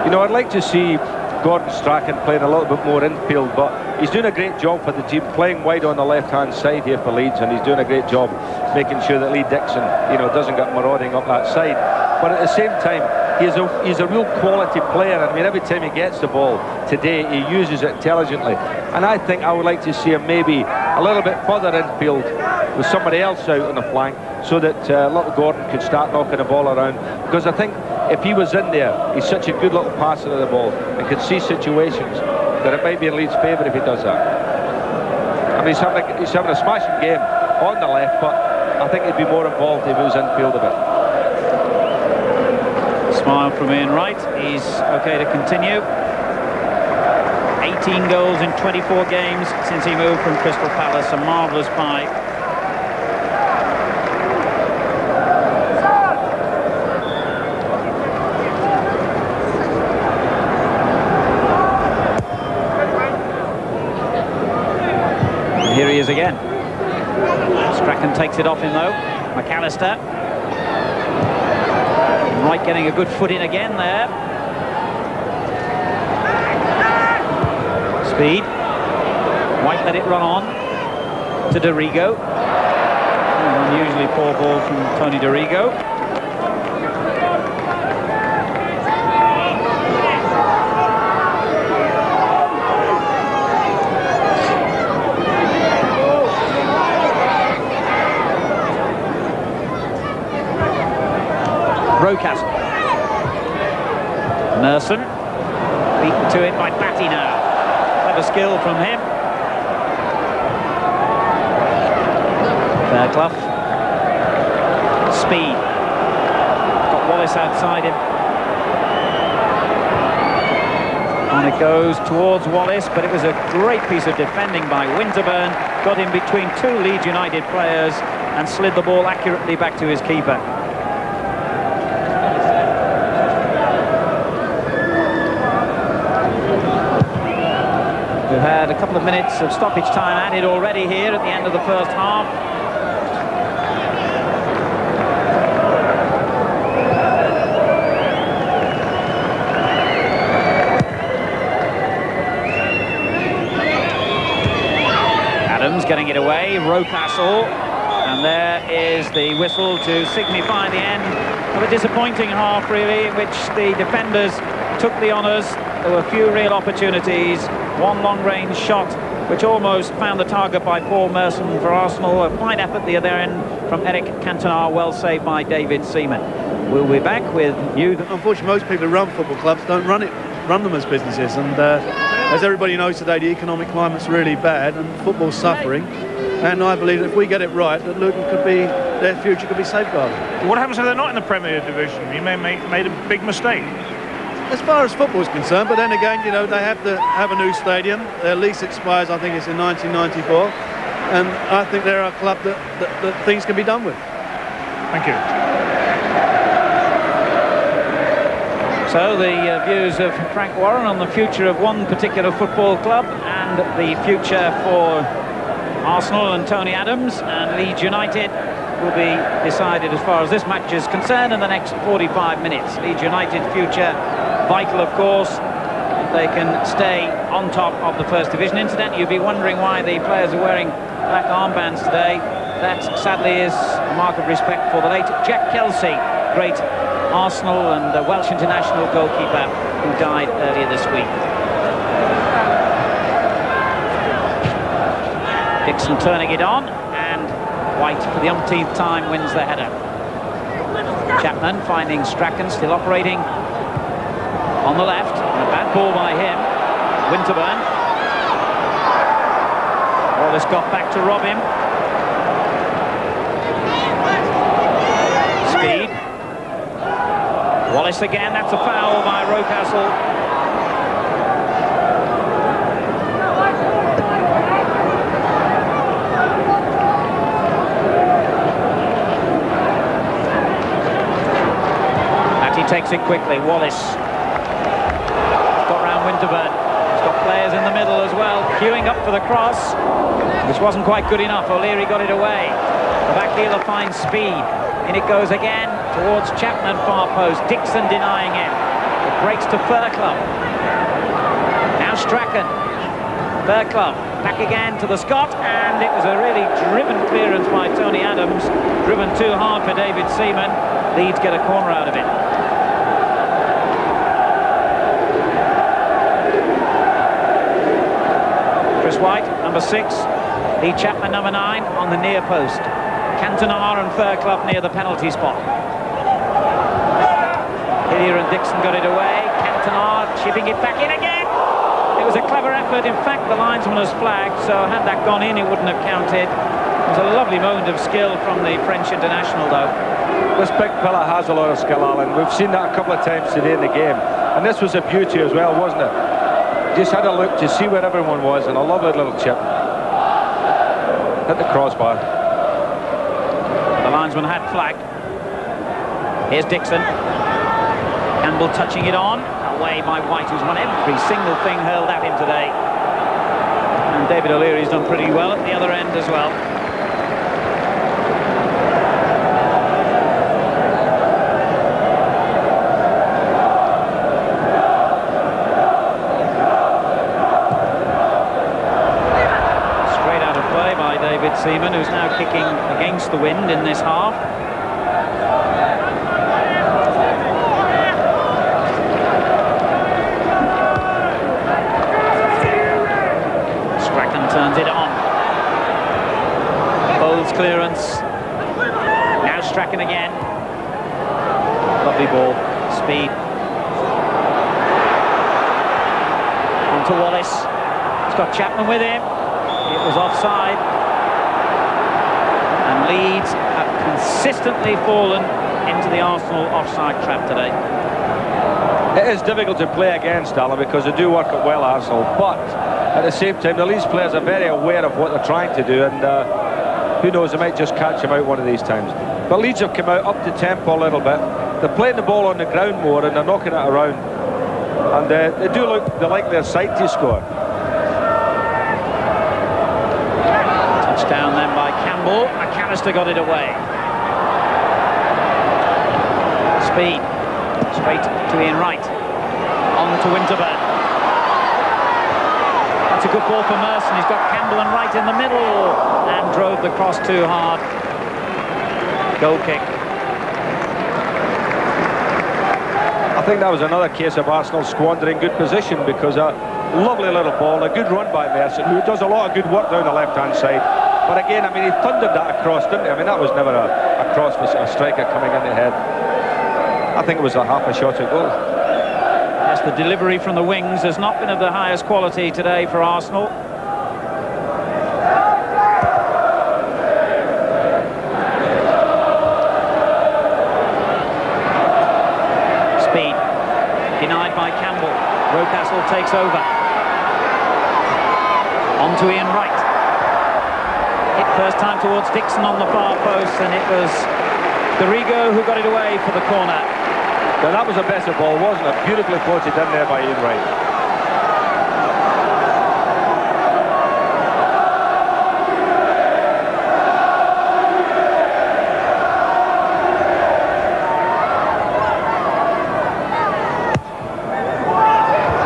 You know, I'd like to see Gordon Strachan playing a little bit more infield, but he's doing a great job for the team, playing wide on the left-hand side here for Leeds, and he's doing a great job making sure that Lee Dixon, you know, doesn't get marauding up that side. But at the same time, he's a real quality player. I mean, every time he gets the ball today, he uses it intelligently. And I think I would like to see him maybe a little bit further infield with somebody else out on the flank, so that little Gordon could start knocking the ball around. Because I think if he was in there, he's such a good little passer of the ball and could see situations that it might be in Leeds' favour if he does that. I mean, he's having a smashing game on the left, but I think he'd be more involved if he was infield a bit. Smile from Ian Wright. He's okay to continue. 18 goals in 24 games since he moved from Crystal Palace. A marvellous buy. Here he is again. Strachan takes it off him though. McAllister. Wright getting a good foot in again there. Speed. White let it run on to Dorigo. An unusually poor ball from Tony Dorigo. Rocastle. Merson. Beaten to it by Batty now. Clever skill from him. Fairclough. Speed. Got Wallace outside him. And it goes towards Wallace, but it was a great piece of defending by Winterburn. Got in between two Leeds United players and slid the ball accurately back to his keeper. We've had a couple of minutes of stoppage time added already here at the end of the first half. Adams getting it away, Rocastle, and there is the whistle to signify the end of a disappointing half, really, in which the defenders took the honours. There were few real opportunities. One long-range shot which almost found the target by Paul Merson for Arsenal. A fine effort the other end from Eric Cantona, well saved by David Seaman. We'll be back with you. Unfortunately, most people who run football clubs don't run them as businesses, and as everybody knows today, the economic climate's really bad and football's suffering. And I believe that if we get it right, that Luton could be, their future could be safeguarded. What happens if they're not in the Premier Division? You may have made a big mistake. As far as football is concerned, but then again, you know, they have to have a new stadium. Their lease expires, I think it's in 1994, and I think they're a club that things can be done with. Thank you. So the views of Frank Warren on the future of one particular football club and the future for Arsenal and Tony Adams and Leeds United will be decided as far as this match is concerned in the next 45 minutes. Leeds United future vital, of course, if they can stay on top of the First Division. Incidentally, you'd be wondering why the players are wearing black armbands today. That sadly is a mark of respect for the late Jack Kelsey, great Arsenal and Welsh international goalkeeper who died earlier this week. Dixon turning it on, and White for the umpteenth time wins the header. Chapman finding Strachan, still operating on the left. A bad ball by him. Winterburn. Wallace got back to rob him. Speed. Wallace again, that's a foul by Rocastle. He takes it quickly. Wallace got round Winterburn. He's got players in the middle as well, queuing up for the cross, which wasn't quite good enough. O'Leary got it away. The back heeler finds Speed. In it goes again towards Chapman, far post. Dixon denying him. It breaks to Fairclough. Now Strachan. Fairclough back again to the Scot, and it was a really driven clearance by Tony Adams. Driven too hard for David Seaman. Leeds get a corner out of it. White, number 6, Lee Chapman, number 9, on the near post. Cantona and Fairclough near the penalty spot. Hillier and Dixon got it away. Cantona chipping it back in again. It was a clever effort. In fact, the linesman has flagged, so had that gone in, it wouldn't have counted. It was a lovely moment of skill from the French international, though. This big fella has a lot of skill, Alan. We've seen that a couple of times today in the game. And this was a beauty as well, wasn't it? Just had a look to see where everyone was, and a lovely little chip. Hit the crossbar. The linesman had flagged. Here's Dixon. Campbell touching it on. Away by White, who's won every single thing hurled at him today. And David O'Leary's done pretty well at the other end as well. Seaman, who's now kicking against the wind in this half. Strachan turns it on. Bowles clearance. Now Strachan again. Lovely ball. Speed. On to Wallace. He's got Chapman with him. It was offside. And Leeds have consistently fallen into the Arsenal offside trap today. It is difficult to play against, Alan, because they do work it well, Arsenal, but at the same time the Leeds players are very aware of what they're trying to do, and who knows, they might just catch him out one of these times. But Leeds have come out up the tempo a little bit. They're playing the ball on the ground more, and they're knocking it around, and they do look, they like their side to score. Touchdown then by Campbell. McAllister got it away. Speed. Straight to Ian Wright. On to Winterburn. That's a good ball for Merson. He's got Campbell and Wright in the middle and drove the cross too hard. Goal kick. I think that was another case of Arsenal squandering good position, because a lovely little ball, a good run by Merson, who does a lot of good work down the left-hand side. But again, I mean, he thundered that across, didn't he? I mean, that was never a cross for a striker coming in the head. I think it was a half a shot at goal. Yes, the delivery from the wings has not been of the highest quality today for Arsenal. Speed. Denied by Campbell. Rocastle takes over. On to Ian Wright. Hit first time towards Dixon on the far post, and it was Garrigo who got it away for the corner. Now that was a better ball, wasn't it? Beautifully floated in there by Ian Wright.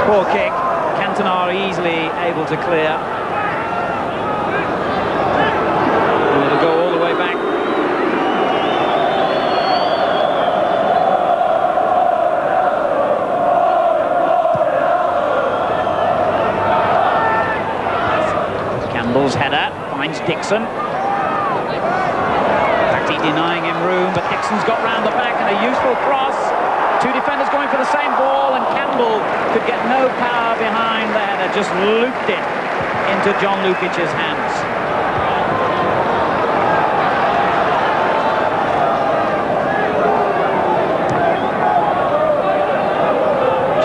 Poor kick. Cantona easily able to clear. It'll go all the way back. Dixon. In fact, he's denying him room, but Dixon's got round the back and a useful cross. Two defenders going for the same ball, and Campbell could get no power behind the header, just looped it into John Lukic's hands.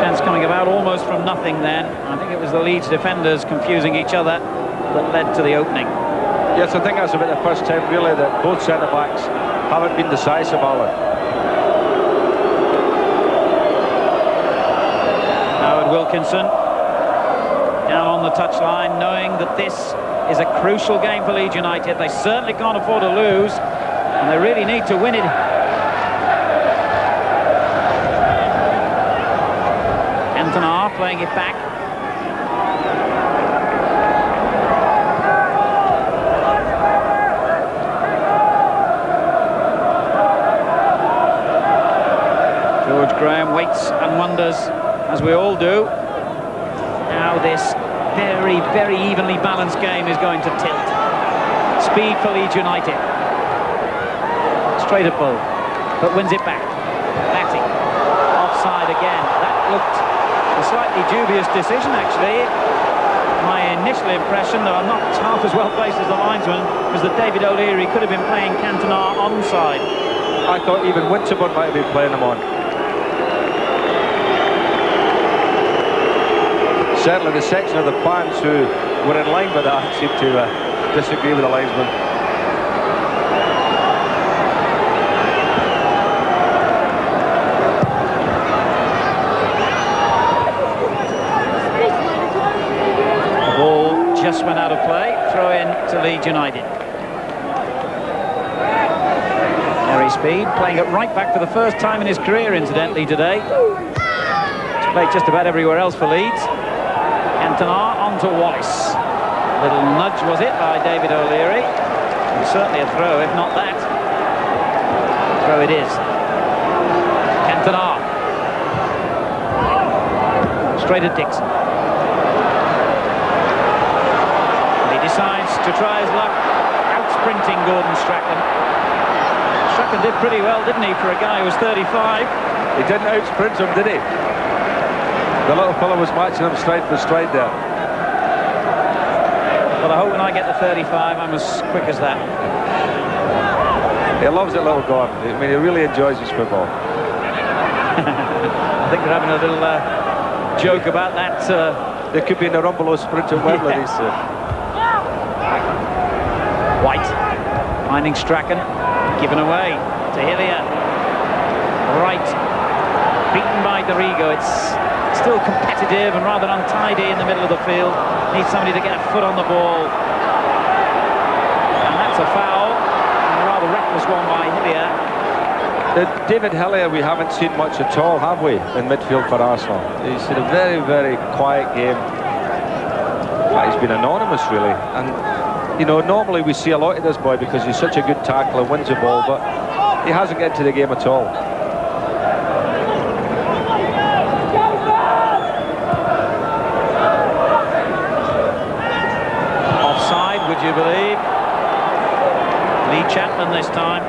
Chance coming about almost from nothing then. I think it was the Leeds defenders confusing each other that led to the opening. Yes, I think that's about the first time really that both centre-backs haven't been decisive, Alan. Howard Wilkinson down on the touchline, knowing that this is a crucial game for Leeds United. They certainly can't afford to lose, and they really need to win it. Cantona playing it back. George Graham waits and wonders, as we all do, how this very, very evenly balanced game is going to tilt. Speed for Leeds United. Straight at ball, but wins it back. Batting. Offside again. That looked a slightly dubious decision, actually. My initial impression, though I'm not half as well placed as the linesman, was that David O'Leary could have been playing Cantona onside. I thought even Winterburn might have been playing him on. Certainly the section of the fans who were in line with that seemed to disagree with the linesman. The ball just went out of play. Throw in to Leeds United. Harry Speed playing it right back for the first time in his career, incidentally, today. He's played just about everywhere else for Leeds. Cantona onto Wallace. Little nudge, was it, by David O'Leary? Certainly a throw, if not that. Throw it is. Cantona. Straight at Dixon. And he decides to try his luck out-sprinting Gordon Strachan. Strachan did pretty well, didn't he, for a guy who was 35? He didn't out-sprint him, did he? The little fellow was matching him stride for stride there. Well, I hope when I get to 35, I'm as quick as that. He loves it, little Gordon. I mean, he really enjoys his football. I think they're having a little joke about that. There could be in a rumble or sprint at Wembley. White finding Strachan, given away to Hillier. Right, beaten by Dorigo. It's still competitive and rather untidy in the middle of the field. Needs somebody to get a foot on the ball. And that's a foul. And a rather reckless one by Hillier. David Hillier, we haven't seen much at all, have we, in midfield for Arsenal? He's had a very, very quiet game. He's been anonymous, really. And, you know, normally we see a lot of this boy because he's such a good tackler, wins the ball, but he hasn't get into the game at all. Would you believe? Lee Chapman this time.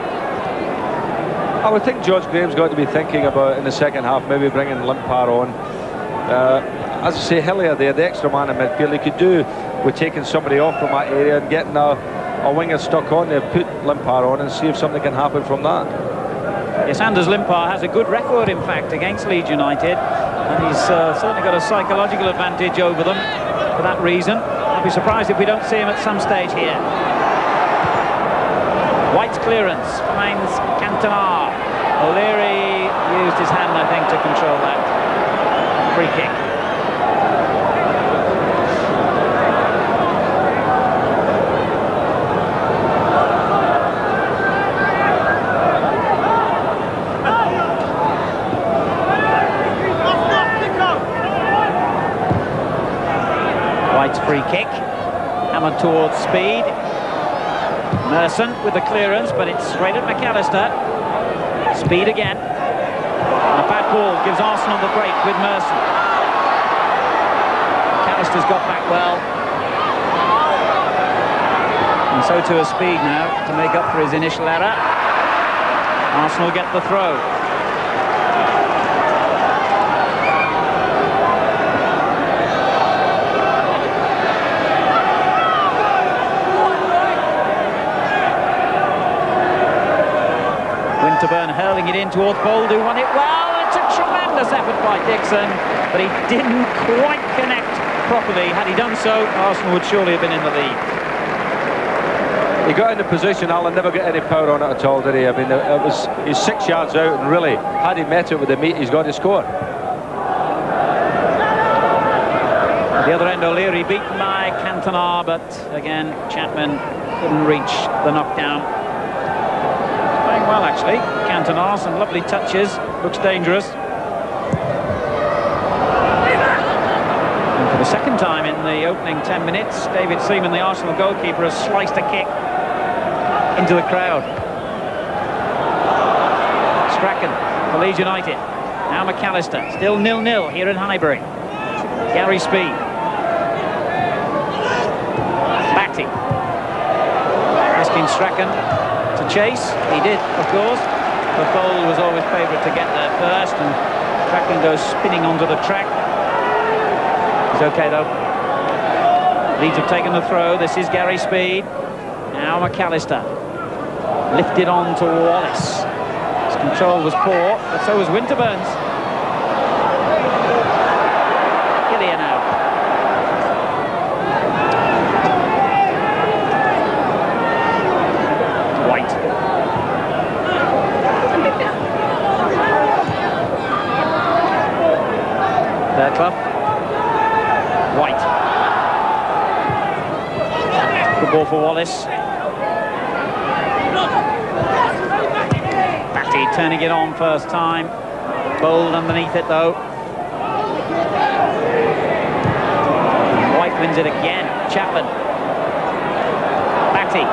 I would think George Graham's got to be thinking about in the second half maybe bringing Limpar on. As I say, Hillier there, the extra man in midfield, he could do with taking somebody off from that area and getting a winger stuck on there, put Limpar on and see if something can happen from that. Yes, Anders Limpar has a good record, in fact, against Leeds United, and he's certainly got a psychological advantage over them for that reason. I'll be surprised if we don't see him at some stage here. White's clearance finds Cantona. O'Leary used his hand, I think, to control that. Free kick. White's free kick. Hammered towards Speed. Merson with the clearance, but it's straight at McAllister. Speed again. And a bad ball gives Arsenal the break with Merson. McAllister's got back well. And so too a speed now to make up for his initial error. Arsenal get the throw. Winterburn hurling it in towards Bold, who won it well. It's a tremendous effort by Dixon, but he didn't quite connect properly. Had he done so, Arsenal would surely have been in the lead. He got into position, Alan, never got any power on it at all, did he? I mean, he's 6 yards out, and really, had he met it with the meat, he's got to score. At the other end, O'Leary beaten by Cantona, but again, Chapman couldn't reach the knockdown. Playing well, actually. Cantona, some lovely touches, looks dangerous. And for the second time in the opening 10 minutes, David Seaman, the Arsenal goalkeeper, has sliced a kick into the crowd. Strachan for Leeds United. Now McAllister, still 0-0 here in Highbury. Gary Speed. Batty. Asking Strachan to chase. He did, of course. But Bold was always favourite to get there first, and Strachan goes spinning onto the track. He's okay though. Leeds have taken the throw. This is Gary Speed. Now McAllister. Lifted on to Wallace. His control was poor, but so was Winterburn's. Killian now. White. Their club. White. Good ball for Wallace. Batty turning it on first time. Bold underneath it though. White wins it again. Chapman. Batty.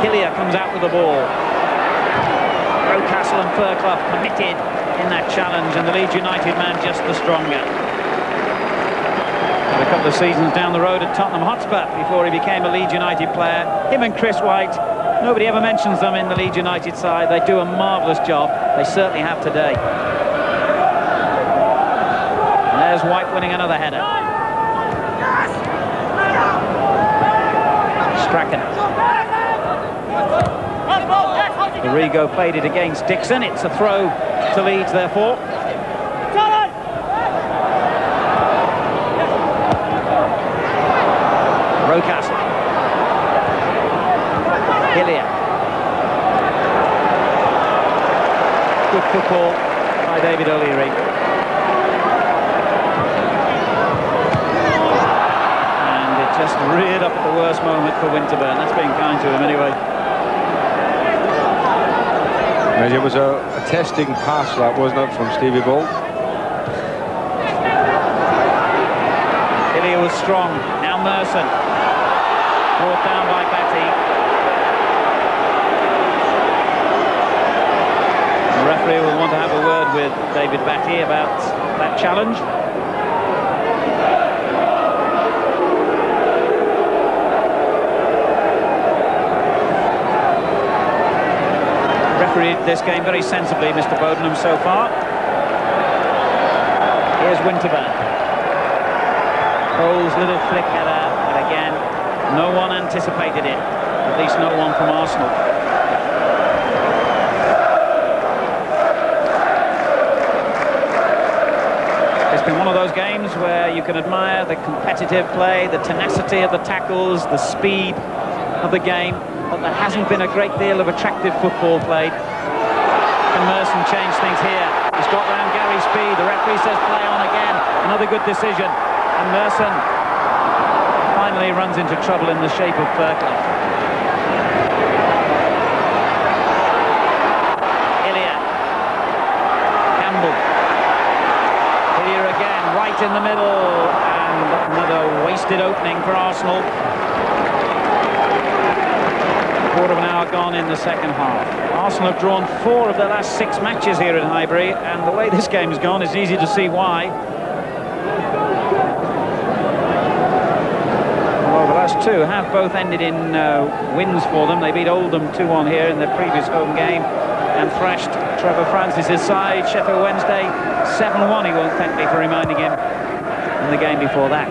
Hillier comes out with the ball. Rocastle and Fairclough committed in that challenge, and the Leeds United man just the stronger. A couple of seasons down the road at Tottenham Hotspur before he became a Leeds United player. Him and Chris White, nobody ever mentions them in the Leeds United side. They do a marvellous job. They certainly have today. And there's White winning another header. Strachan. Arrigo played it against Dixon. It's a throw to Leeds, therefore. Rocastle. Hillier. Good football by David O'Leary. And it just reared up at the worst moment for Winterburn. That's being kind to him anyway. It was a testing pass, that, wasn't it, from Stevie Bold? Hillier was strong. Now Merson. Brought down by Batty. The referee will want to have a word with David Batty about that challenge. Refereed this game very sensibly, Mr. Bodenham, so far. Here's Winterburn. Cole's little flick header, but again, no one anticipated it. At least no one from Arsenal. It's been one of those games where you can admire the competitive play, the tenacity of the tackles, the speed of the game, but there hasn't been a great deal of attractive football played. Can Merson change things here? He's got round Gary Speed. The referee says play on again. Another good decision. And Merson finally runs into trouble in the shape of Fairclough. Hillier. Campbell. Hillier again, right in the middle. And another wasted opening for Arsenal. Quarter of an hour gone in the second half. Arsenal have drawn 4 of their last 6 matches here at Highbury, and the way this game has gone, it's easy to see why. Well, the last two have both ended in wins for them. They beat Oldham 2-1 here in their previous home game and thrashed Trevor Francis's side, Sheffield Wednesday, 7-1. He won't thank me for reminding him in the game before that.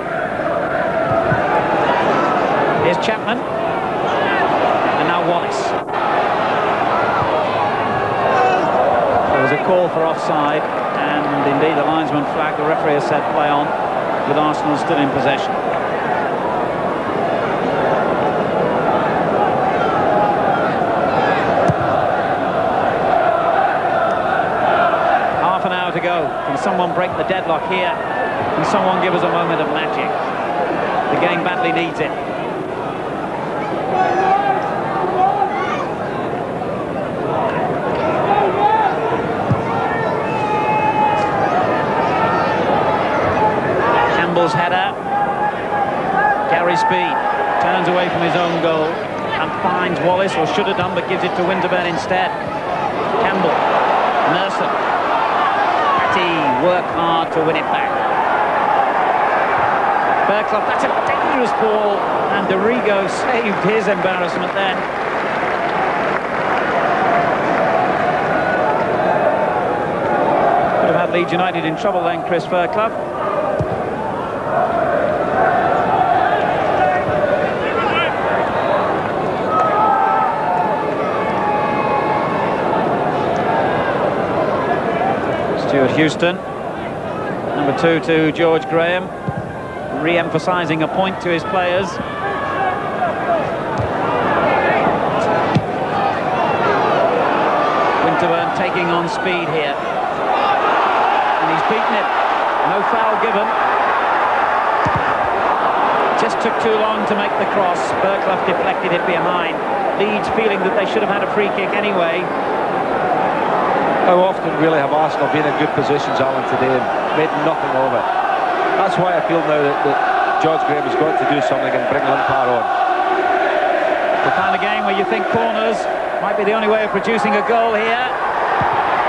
Here's Chapman. And now Wallace. There was a call for offside, and indeed the linesman flagged. The referee has said play on, with Arsenal still in possession. Half an hour to go. Can someone break the deadlock here? Can someone give us a moment of magic? The game badly needs it. Header. Gary Speed turns away from his own goal and finds Wallace, or should have done, but gives it to Winterburn instead. Campbell, Merson. Patty work hard to win it back. Bergklub, that's a dangerous ball, and Dorigo saved his embarrassment then. Could have had Leeds United in trouble then, Chris Fairclough. Stuart Houston, number 2 to George Graham, re-emphasising a point to his players. Winterburn taking on speed here, and he's beaten it. No foul given. Just took too long to make the cross. Bergklub deflected it behind. Leeds feeling that they should have had a free kick anyway. How often really have Arsenal been in good positions, Alan, today and made nothing of it? That's why I feel now that George Graham has got to do something and bring Lampard on. The kind of game where you think corners might be the only way of producing a goal here.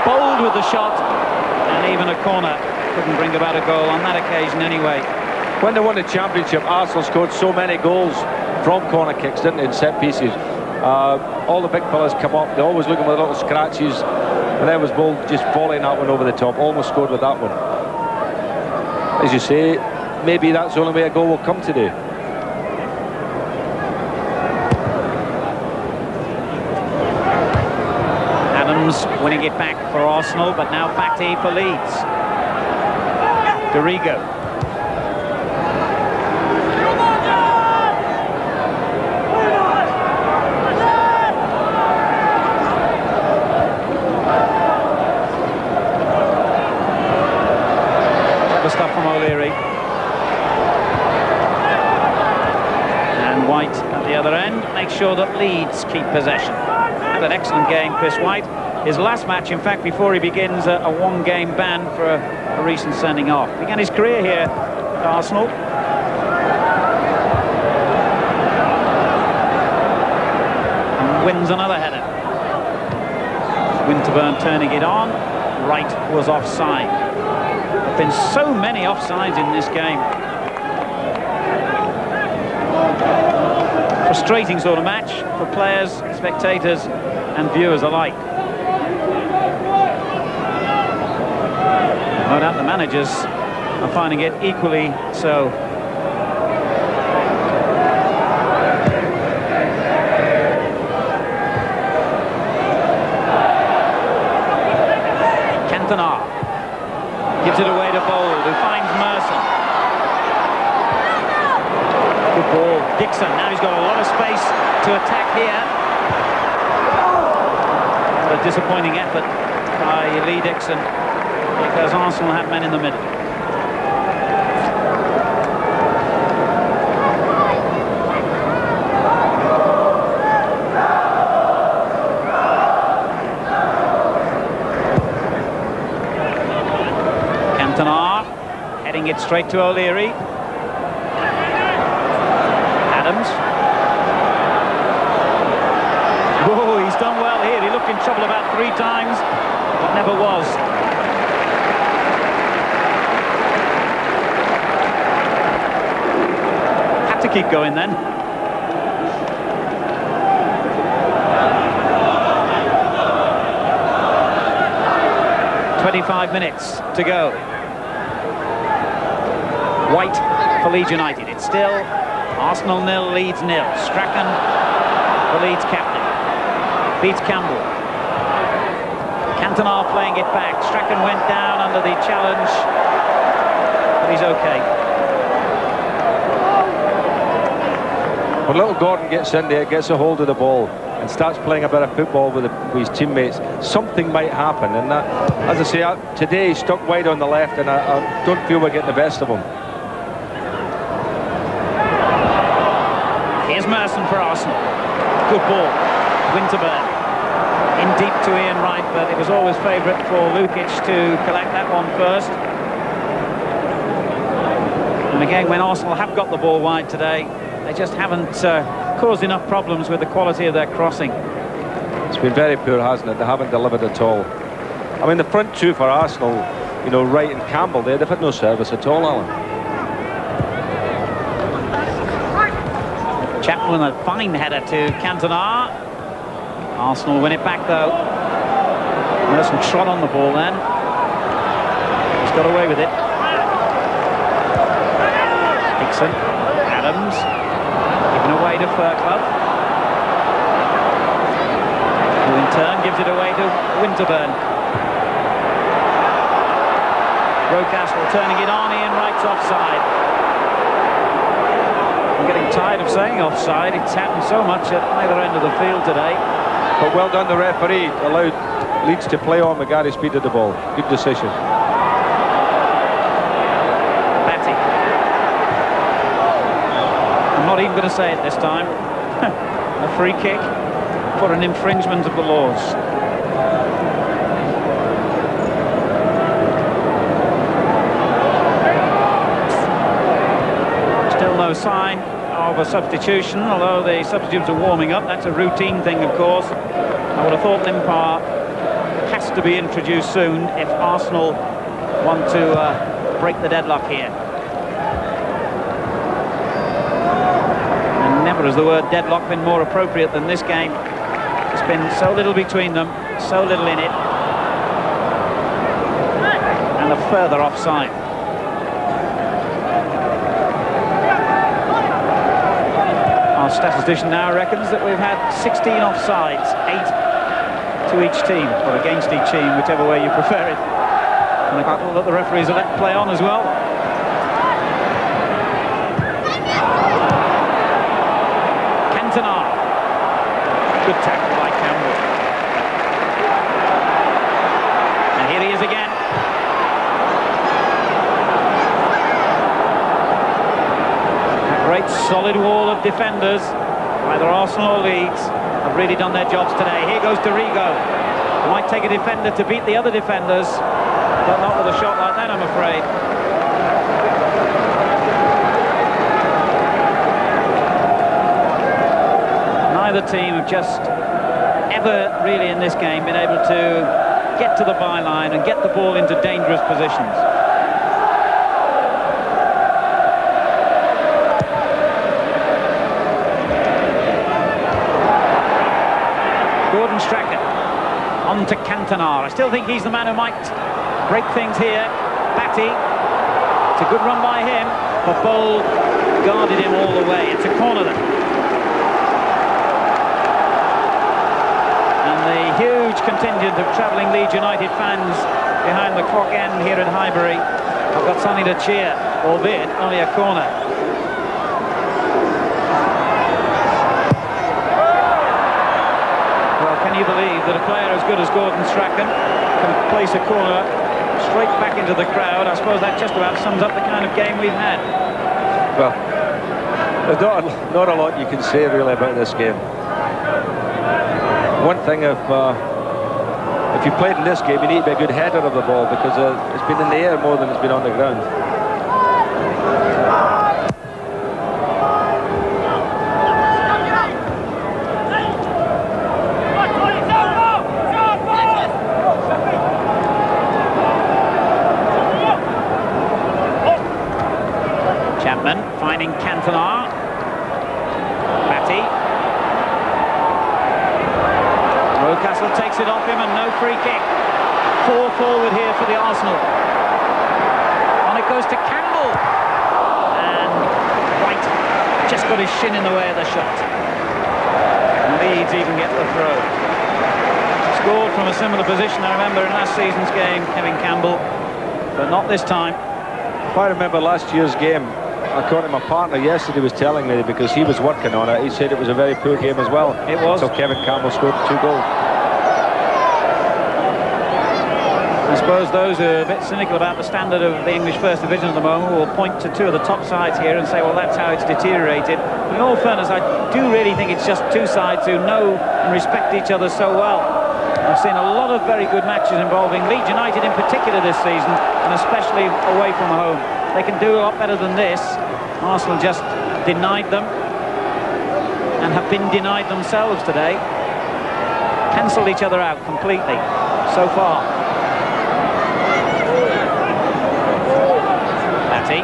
Bold with the shot, and even a corner couldn't bring about a goal on that occasion anyway. When they won the championship, Arsenal scored so many goals from corner kicks, didn't they, in set pieces. All the big fellas come up, they're always looking with little scratches. And there was Bull just volleying that one over the top. Almost scored with that one. As you say, maybe that's the only way a goal will come today. Adams winning it back for Arsenal, but now Patty for Leeds. Dorigo. Stuff from O'Leary. And White at the other end makes sure that Leeds keep possession. And an excellent game, Chris White. His last match, in fact, before he begins a one-game ban for a recent sending off. Began his career here at Arsenal. And wins another header. Winterburn turning it on. Wright was offside. There have been so many offsides in this game. Frustrating sort of match for players, spectators and viewers alike. No doubt the managers are finding it equally so. Cantona gives it away to Bold, who finds Merson. Good ball. Dixon, now he's got a lot of space to attack here. What a disappointing effort by Lee Dixon, because Arsenal had men in the middle. Cantona heading it straight to O'Leary. Adams. Oh, he's done well here. He looked in trouble about 3 times, but never was. Had to keep going then. "25 minutes to go. White for Leeds United. It's still Arsenal 0, Leeds 0. Strachan, the Leeds captain, beats Campbell. Cantona playing it back. Strachan went down under the challenge, but he's okay. When little Gordon gets in there, gets a hold of the ball and starts playing a bit of football with his teammates, something might happen. And that, as I say, today he's stuck wide on the left, and I don't feel we're getting the best of him. Here's Merson for Arsenal. Good ball. Winterburn in deep to Ian Wright, but it was always favourite for Lukic to collect that one first. And again, when Arsenal have got the ball wide today, they just haven't caused enough problems with the quality of their crossing. It's been very poor, hasn't it? They haven't delivered at all. I mean, the front two for Arsenal, you know, Wright and Campbell, they've had no service at all, Alan. Chapman, a fine header to Cantona. Arsenal win it back though. Merson trod on the ball then. He's got away with it. Dixon, Adams, given away to Fairclough, who in turn gives it away to Winterburn. Rocastle turning it on, Ian Wright's offside. I'm getting tired of saying offside. It's happened so much at either end of the field today. But well done, the referee allowed Leeds to play on with Gary speed of the ball. Good decision. Batty. I'm not even going to say it this time. A free kick for an infringement of the laws. Still no sign of a substitution, although the substitutes are warming up. That's a routine thing, of course. I would have thought Limpar has to be introduced soon if Arsenal want to break the deadlock here. And never has the word deadlock been more appropriate than this game. There's been so little between them, so little in it. And a further offside. Our statistician now reckons that we've had 16 offsides, 8 to each team, or against each team, whichever way you prefer it. And a couple that the referees are let play on as well. Cantona. Good tackle by Campbell. And here he is again. Great solid wall of defenders, either Arsenal or Leeds, have really done their jobs today. Here goes Dorigo. Might take a defender to beat the other defenders, but not with a shot like that, I'm afraid. Neither team have just ever really in this game been able to get to the byline and get the ball into dangerous positions. Strachan on to Cantona. I still think he's the man who might break things here. Batty, it's a good run by him, but Bold guarded him all the way. It's a corner then. And the huge contingent of travelling Leeds United fans behind the clock end here in Highbury have got something to cheer, albeit only a corner. Can you believe that a player as good as Gordon Strachan can place a corner straight back into the crowd? I suppose that just about sums up the kind of game we've had. Well, there's not a lot you can say really about this game. One thing, if you played in this game, you need to be a good header of the ball, because it's been in the air more than it's been on the ground. Finding Cantona. Arsenal takes it off him and no free kick. 4 forward here for the Arsenal. On it goes to Campbell. And White just got his shin in the way of the shot. And Leeds even get the throw. Scored from a similar position, I remember, in last season's game, Kevin Campbell, but not this time. If I remember last year's game, according to my partner yesterday was telling me, because he was working on it, he said it was a very poor game as well. It was. So Kevin Campbell scored 2 goals. I suppose those who are a bit cynical about the standard of the English First Division at the moment will point to 2 of the top sides here and say, well, that's how it's deteriorated. But in all fairness, I do really think it's just 2 sides who know and respect each other so well. I've seen a lot of very good matches involving Leeds United in particular this season, and especially away from home. They can do a lot better than this. Arsenal just denied them and have been denied themselves today. Cancelled each other out completely so far. Batty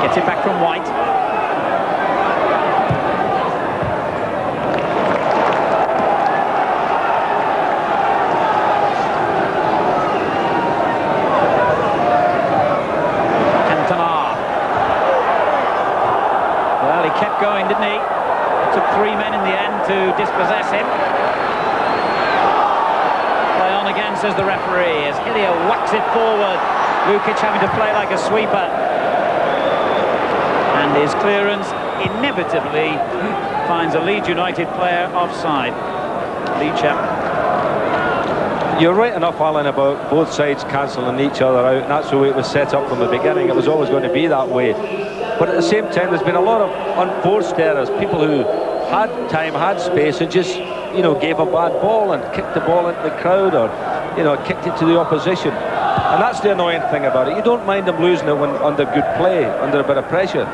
gets it back from White. Kept going, didn't he? Took 3 men in the end to dispossess him. Play on again, says the referee, as Hillier whacks it forward. Lukic having to play like a sweeper. And his clearance inevitably finds a Leeds United player offside. Lee Chapman. You're right enough, Alan, about both sides cancelling each other out, and that's the way it was set up from the beginning. It was always going to be that way. But at the same time, there's been a lot of unforced errors. People who had time, had space, and just, you know, gave a bad ball and kicked the ball into the crowd, or, you know, kicked it to the opposition. And that's the annoying thing about it. You don't mind them losing it when under good play, under a bit of pressure.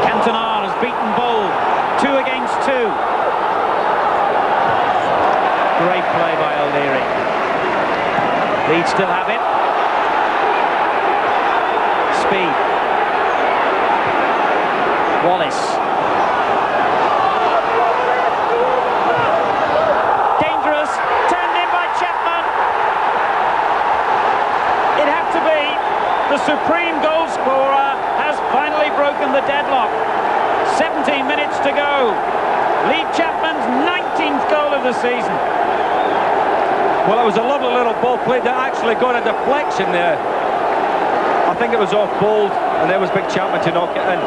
Cantona has beaten Bold. 2 against 2. Great play by O'Leary. Leeds still have it. Speed. Wallace. Dangerous. Turned in by Chapman. It had to be. The supreme goal scorer has finally broken the deadlock. 17 minutes to go. Lee Chapman's 19th goal of the season. Well, it was a lovely little ball play that actually got a deflection there. I think it was off Bold, and there was Big Chapman to knock it in.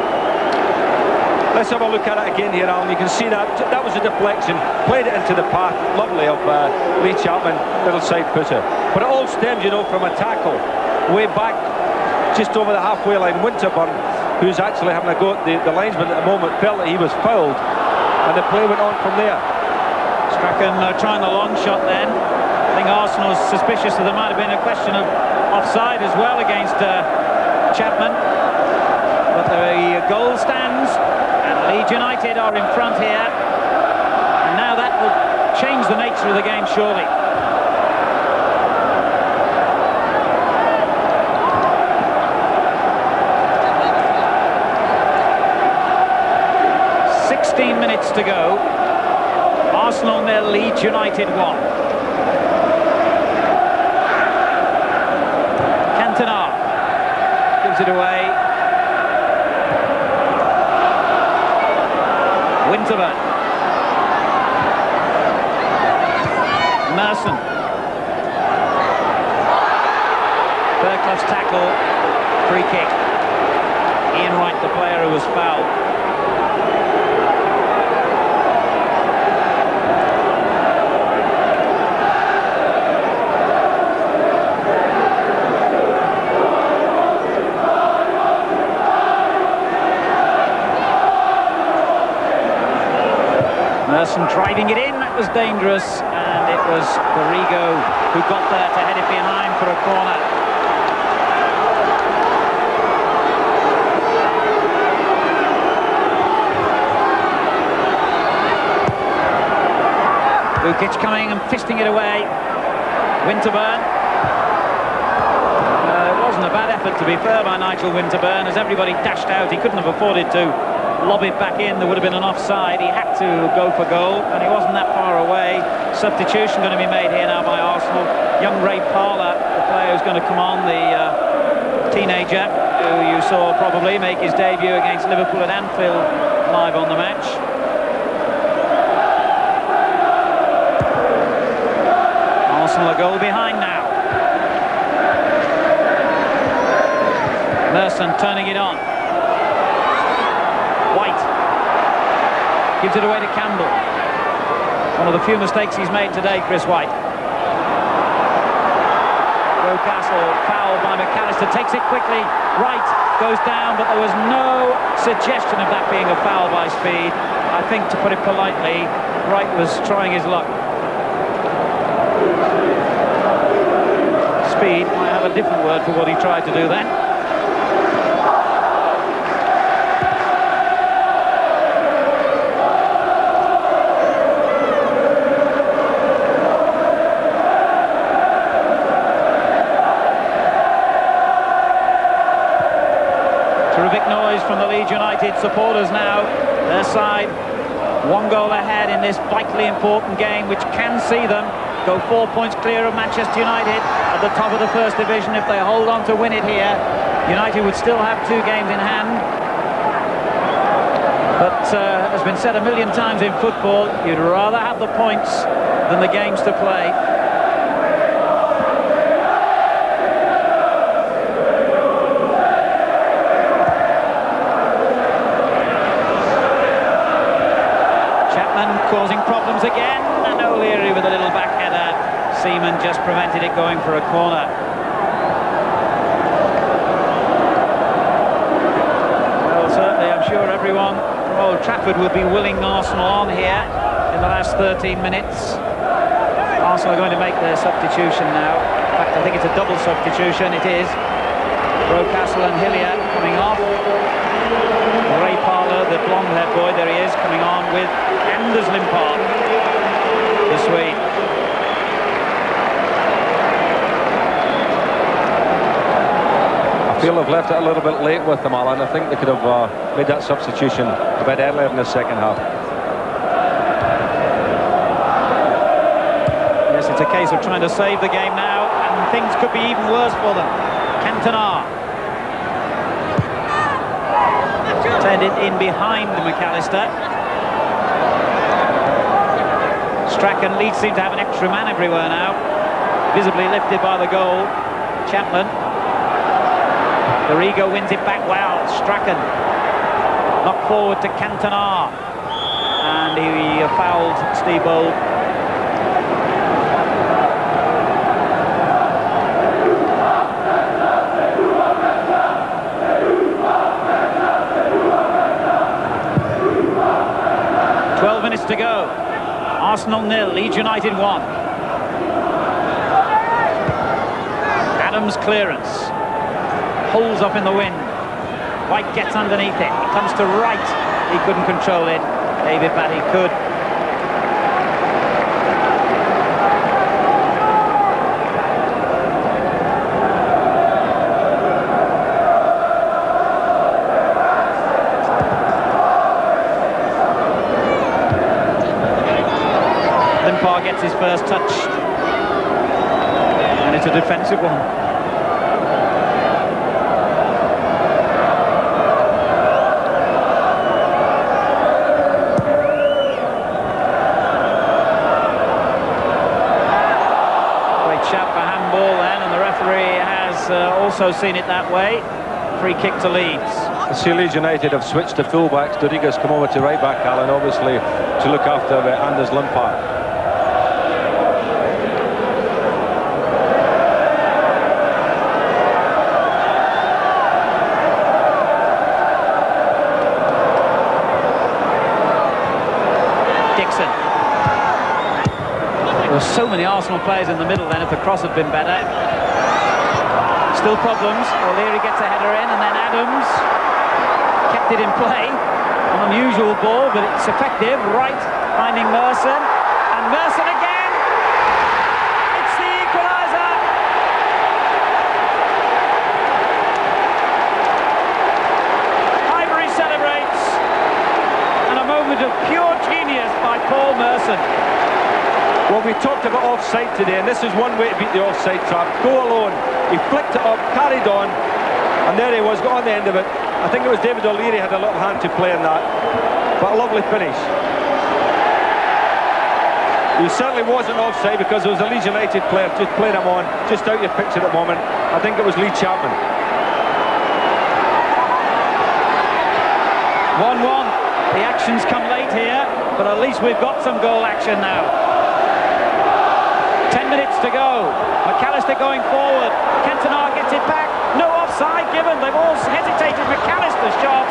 Let's have a look at it again here, Alan. You can see that was a deflection. Played it into the path, lovely, of Lee Chapman, little side footer. But it all stems, you know, from a tackle way back just over the halfway line. Winterburn, who's actually having a go at the linesman at the moment, felt that he was fouled, and the play went on from there. Strachan trying the long shot then. I think Arsenal's suspicious that there might have been a question of offside as well against Chapman. But the goal stands, and Leeds United are in front here. And now that will change the nature of the game, surely. Minutes to go. Arsenal nil, Leeds United 1. Cantona gives it away. Winterburn. Merson. Bergloff's tackle. Free kick. Ian Wright, the player who was fouled. Merson driving it in, that was dangerous, and it was Borrego who got there to head it behind for a corner. Lukic coming and fisting it away. Winterburn. It wasn't a bad effort, to be fair, by Nigel Winterburn. As everybody dashed out, he couldn't have afforded to lob it back in. There would have been an offside. He had to go for goal, and he wasn't that far away. Substitution going to be made here now by Arsenal. Young Ray Parlour, the player who's going to come on, the teenager who you saw probably make his debut against Liverpool at Anfield live on the match. Arsenal a goal behind now. Merson turning it on. White gives it away to Campbell. One of the few mistakes he's made today, Chris White. Rocastle fouled by McAllister, takes it quickly. Wright goes down, but there was no suggestion of that being a foul by Speed. I think, to put it politely, Wright was trying his luck. Speed might have a different word for what he tried to do then. Terrific noise from the Leeds United supporters now. Their side, one goal ahead in this vitally important game, which can see them go 4 points clear of Manchester United at the top of the first division. If they hold on to win it here, United would still have 2 games in hand. But as has been said a million times in football, you'd rather have the points than the games to play. Causing problems again, and O'Leary with a little back header. Seaman just prevented it going for a corner. Well, certainly I'm sure everyone from Old Trafford would be willing Arsenal on here in the last 13 minutes. Arsenal are going to make their substitution now. In fact, I think it's a double substitution. It is. Rocastle and Hillier coming off. Ray Parlour, the blonde-haired boy, there he is, coming on with Anders Limpar, the Swede. I feel they've left it a little bit late with them, Alan. I think they could have made that substitution a bit earlier in the second half. Yes, it's a case of trying to save the game now, and things could be even worse for them. Cantona. Turned it in behind McAllister. Strachan, Leeds seem to have an extra man everywhere now. Visibly lifted by the goal. Chapman. Dorigo wins it back well. Strachan. Knocked forward to Cantona. And he fouled Steve Bold. To go. Arsenal 0, Leeds United 1. Adams clearance. Holds up in the wind. White gets underneath it. It comes to Wright. He couldn't control it. David Batty could. Gets his first touch, and it's a defensive one. Great shout for handball then, and the referee has also seen it that way. Free kick to Leeds. I see Leeds United have switched to fullbacks. Dorigo's come over to right back, Alan, obviously to look after Anders Limpar. There were so many Arsenal players in the middle then. If the cross had been better. Still problems. O'Leary gets a header in, and then Adams kept it in play. An unusual ball, but it's effective. Wright finding Merson, and Merson again. It's the equaliser. Well, we talked about offside today, and this is one way to beat the offside trap. Go alone. He flicked it up, carried on, and there he was, got on the end of it. I think it was David O'Leary had a little hand to play in that, but a lovely finish. He certainly wasn't offside because there was a Leeds United player just playing him on, just out your picture at the moment. I think it was Lee Chapman. 1-1. The action's come late here, but at least we've got some goal action now. 10 minutes to go. McAllister going forward. Cantona gets it back. No offside given. They've all hesitated. McAllister's shot.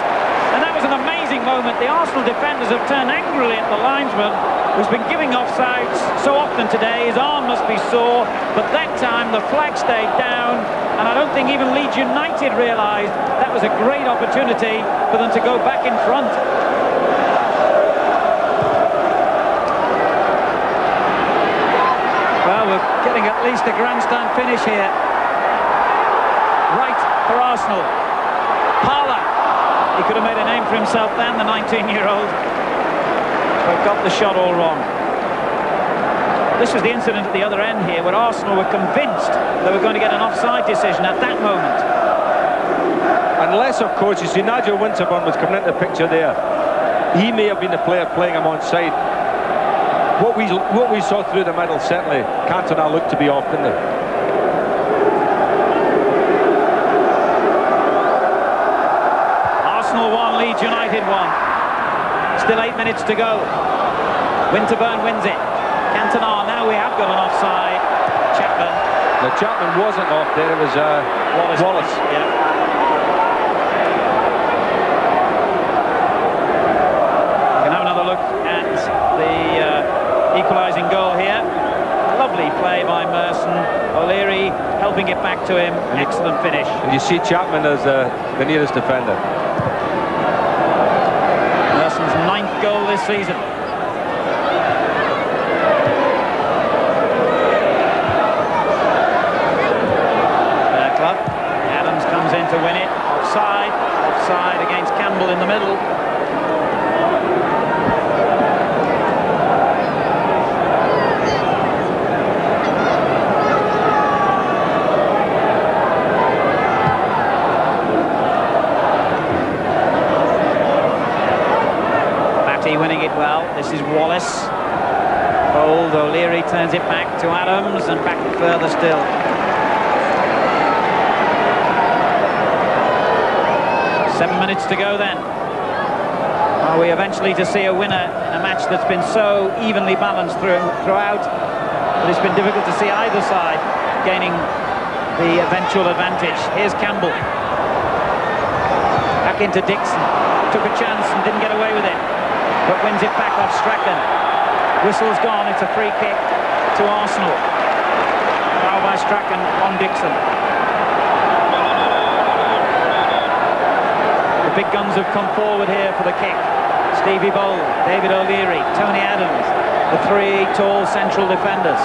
And that was an amazing moment. The Arsenal defenders have turned angrily at the linesman, who's been giving offsides so often today. His arm must be sore. But that time the flag stayed down. And I don't think even Leeds United realised that was a great opportunity for them to go back in front. Well, we're getting at least a grandstand finish here. Right for Arsenal. Parla. He could have made a name for himself then, the 19-year-old. But got the shot all wrong. This was the incident at the other end here, where Arsenal were convinced they were going to get an offside decision at that moment. Unless, of course, you see Nigel Winterburn was coming into the picture there. He may have been the player playing him on side. What we saw through the middle, certainly, Cantona looked to be off, didn't he? Arsenal 1, Leeds United 1. Still 8 minutes to go. Winterburn wins it. Cantona, now we have got an offside. Chapman. No, Chapman wasn't off there, it was Wallace. Yeah. We can have another look at the equalising goal here. Lovely play by Merson. O'Leary helping it back to him. Excellent finish. And you see Chapman as the nearest defender. Merson's 9th goal this season. Adams comes in to win it. Offside. Offside against Campbell in the middle. Winning it well. This is Wallace. Old O'Leary turns it back to Adams and back further still. Seven minutes to go then. Are we eventually to see a winner in a match that's been so evenly balanced throughout? But it's been difficult to see either side gaining the eventual advantage. Here's Campbell. Back into Dixon. Took a chance and didn't get away with it, but wins it back off Strachan. Whistle's gone, it's a free kick to Arsenal. Foul by Strachan on Dixon. The big guns have come forward here for the kick. Stevie Bold, David O'Leary, Tony Adams, the three tall central defenders.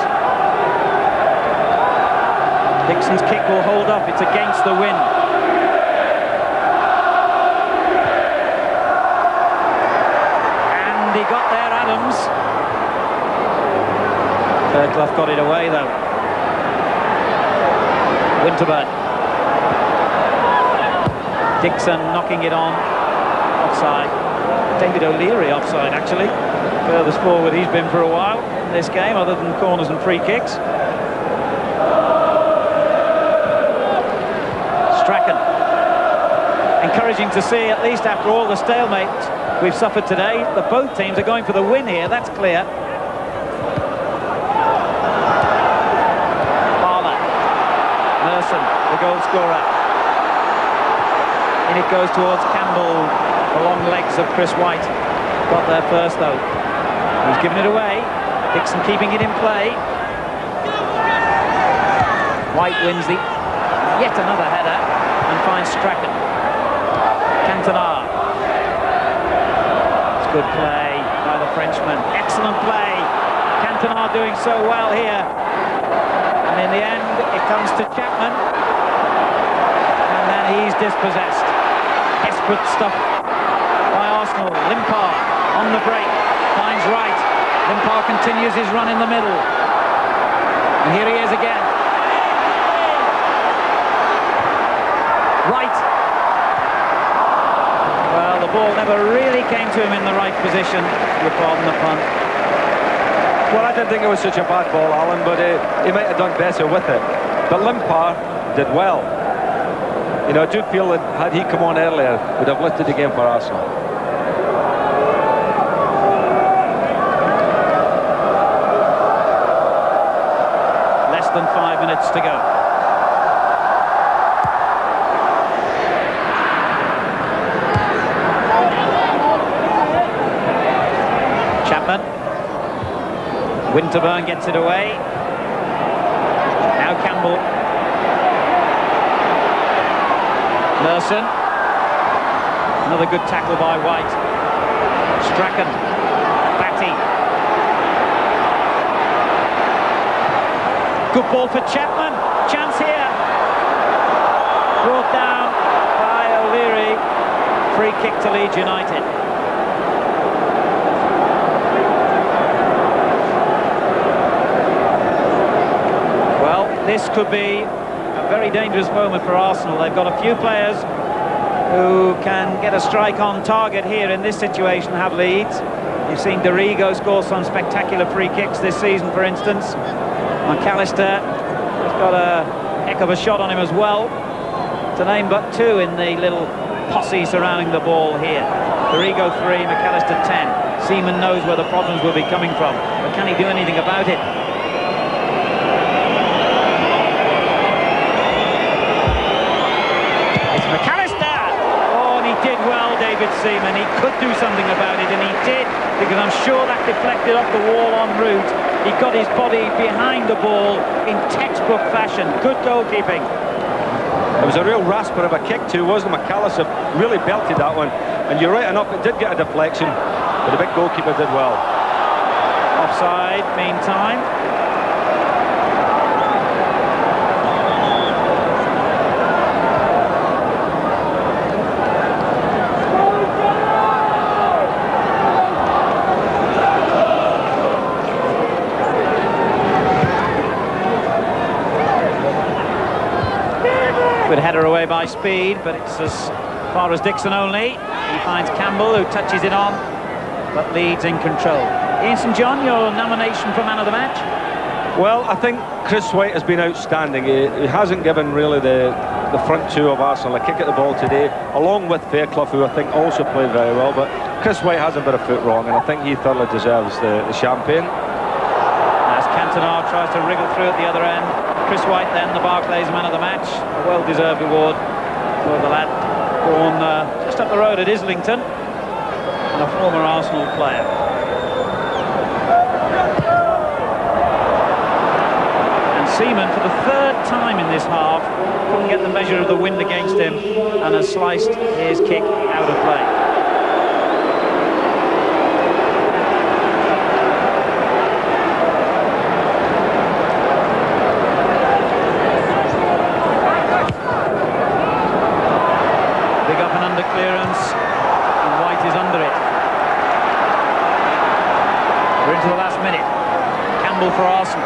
Dixon's kick will hold up, it's against the wind. He got there, Adams. Fairclough got it away though. Winterburn. Dixon knocking it on. Offside. David O'Leary offside actually. Furthest forward he's been for a while in this game, other than corners and free kicks. Strachan. Encouraging to see, at least after all the stalemate we've suffered today, that both teams are going for the win here, that's clear. Parla. Merson, the goal scorer. In it goes towards Campbell, the long legs of Chris White. Got there first though. He's given it away. Dixon keeping it in play. White wins the yet another header and finds Strachan. Cantona. Good play by the Frenchman. Excellent play. Cantona doing so well here. And in the end, it comes to Chapman. And then he's dispossessed. Desperate stuff by Arsenal. Limpar on the break. Finds Wright. Limpar continues his run in the middle. And here he is again. Right. Well, the ball never really came to him in the right position. You'll pardon the pun. Well, I didn't think it was such a bad ball, Alan, but he might have done better with it. But Limpar did well. You know, I do feel that had he come on earlier, would have lifted the game for Arsenal. Less than 5 minutes to go. Chapman. Winterburn gets it away. Now Campbell. Merson. Another good tackle by White. Strachan. Batty. Good ball for Chapman. Chance here. Brought down by O'Leary. Free kick to Leeds United. Well, this could be a very dangerous moment for Arsenal. They've got a few players who can get a strike on target here in this situation, have Leeds. You've seen Dorigo score some spectacular free kicks this season, for instance. McAllister has got a heck of a shot on him as well. To name but two in the little posse surrounding the ball here. Dorigo 3, McAllister 10. Seaman knows where the problems will be coming from, but can he do anything about it? It's McAllister! Oh, and he did well, David Seaman. He could do something about it, and he did, because I'm sure that deflected off the wall en route. He got his body behind the ball in textbook fashion. Good goalkeeping. It was a real rasper of a kick too, wasn't it? McAllister really belted that one. And you're right enough, it did get a deflection, but the big goalkeeper did well. Offside, meantime. Good header away by Speed, but it's as far as Dixon only. He finds Campbell, who touches it on, but Leeds in control. Ian St John, your nomination for man of the match? Well, I think Chris White has been outstanding. He hasn't given really the front two of Arsenal a kick at the ball today, along with Fairclough, who I think also played very well. But Chris White hasn't been a foot wrong, and I think he thoroughly deserves the champagne. As Cantona tries to wriggle through at the other end. Chris White then, the Barclays man of the match. A well-deserved award for the lad born just up the road at Islington, and a former Arsenal player. And Seaman, for the third time in this half, couldn't get the measure of the wind against him and has sliced his kick out of play. Clearance, and White is under it. We're into the last minute. Campbell for Arsenal.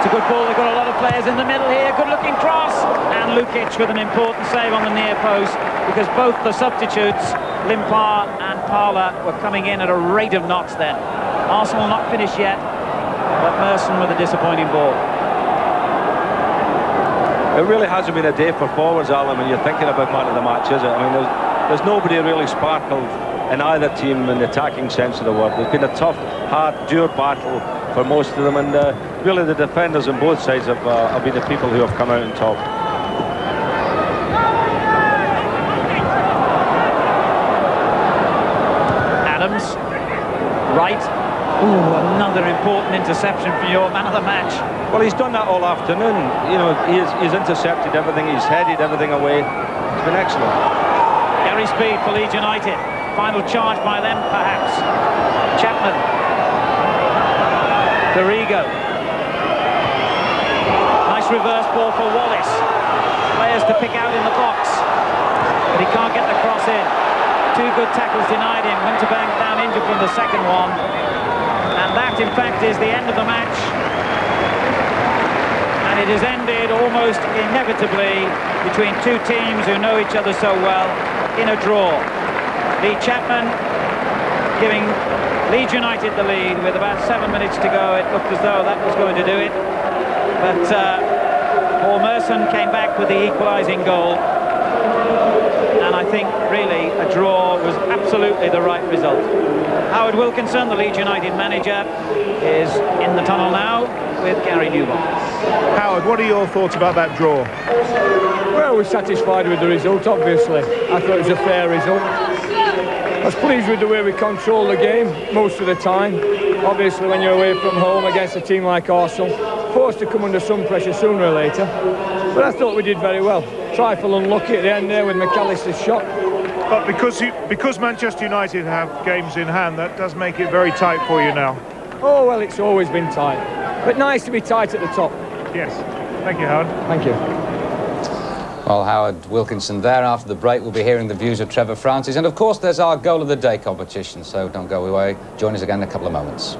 It's a good ball. They've got a lot of players in the middle here. Good looking cross, and Lukic with an important save on the near post, because both the substitutes, Limpar and Parler, were coming in at a rate of knots then. Arsenal not finished yet, but Merson with a disappointing ball. It really hasn't been a day for forwards, Alan, when you're thinking about man of the match, is it? I mean, there's nobody really sparkled in either team in the attacking sense of the word. It's been a tough, hard, dure battle for most of them, and really the defenders on both sides have been the people who have come out on top. Adams, right. Ooh, another important interception for your man of the match. Well, he's done that all afternoon. You know, he's intercepted everything, he's headed everything away. It's been excellent. Gary Speed for Leeds United. Final charge by them, perhaps. Chapman. Dorigo. Nice reverse ball for Wallace. Players to pick out in the box, but he can't get the cross in. two good tackles denied him. Winterbank down injured from the second one. And that, in fact, is the end of the match. And it has ended almost inevitably between two teams who know each other so well in a draw. Lee Chapman giving Leeds United the lead with about 7 minutes to go. It looked as though that was going to do it. But Paul Merson came back with the equalising goal. And I think, really, a draw was absolutely the right result. Howard Wilkinson, the Leeds United manager, is in the tunnel now with Gary Newman. Howard, what are your thoughts about that draw? Well, we're satisfied with the result, obviously. I thought it was a fair result. I was pleased with the way we controlled the game most of the time. Obviously, when you're away from home against a team like Arsenal, forced to come under some pressure sooner or later. But I thought we did very well. Trifle unlucky at the end there with McAllister's shot. But because Manchester United have games in hand, that does make it very tight for you now. Oh, well, it's always been tight. But nice to be tight at the top. Yes. Thank you, Howard. Thank you. Well, Howard Wilkinson there. After the break, we'll be hearing the views of Trevor Francis. And, of course, there's our Goal of the Day competition, so don't go away. Join us again in a couple of moments.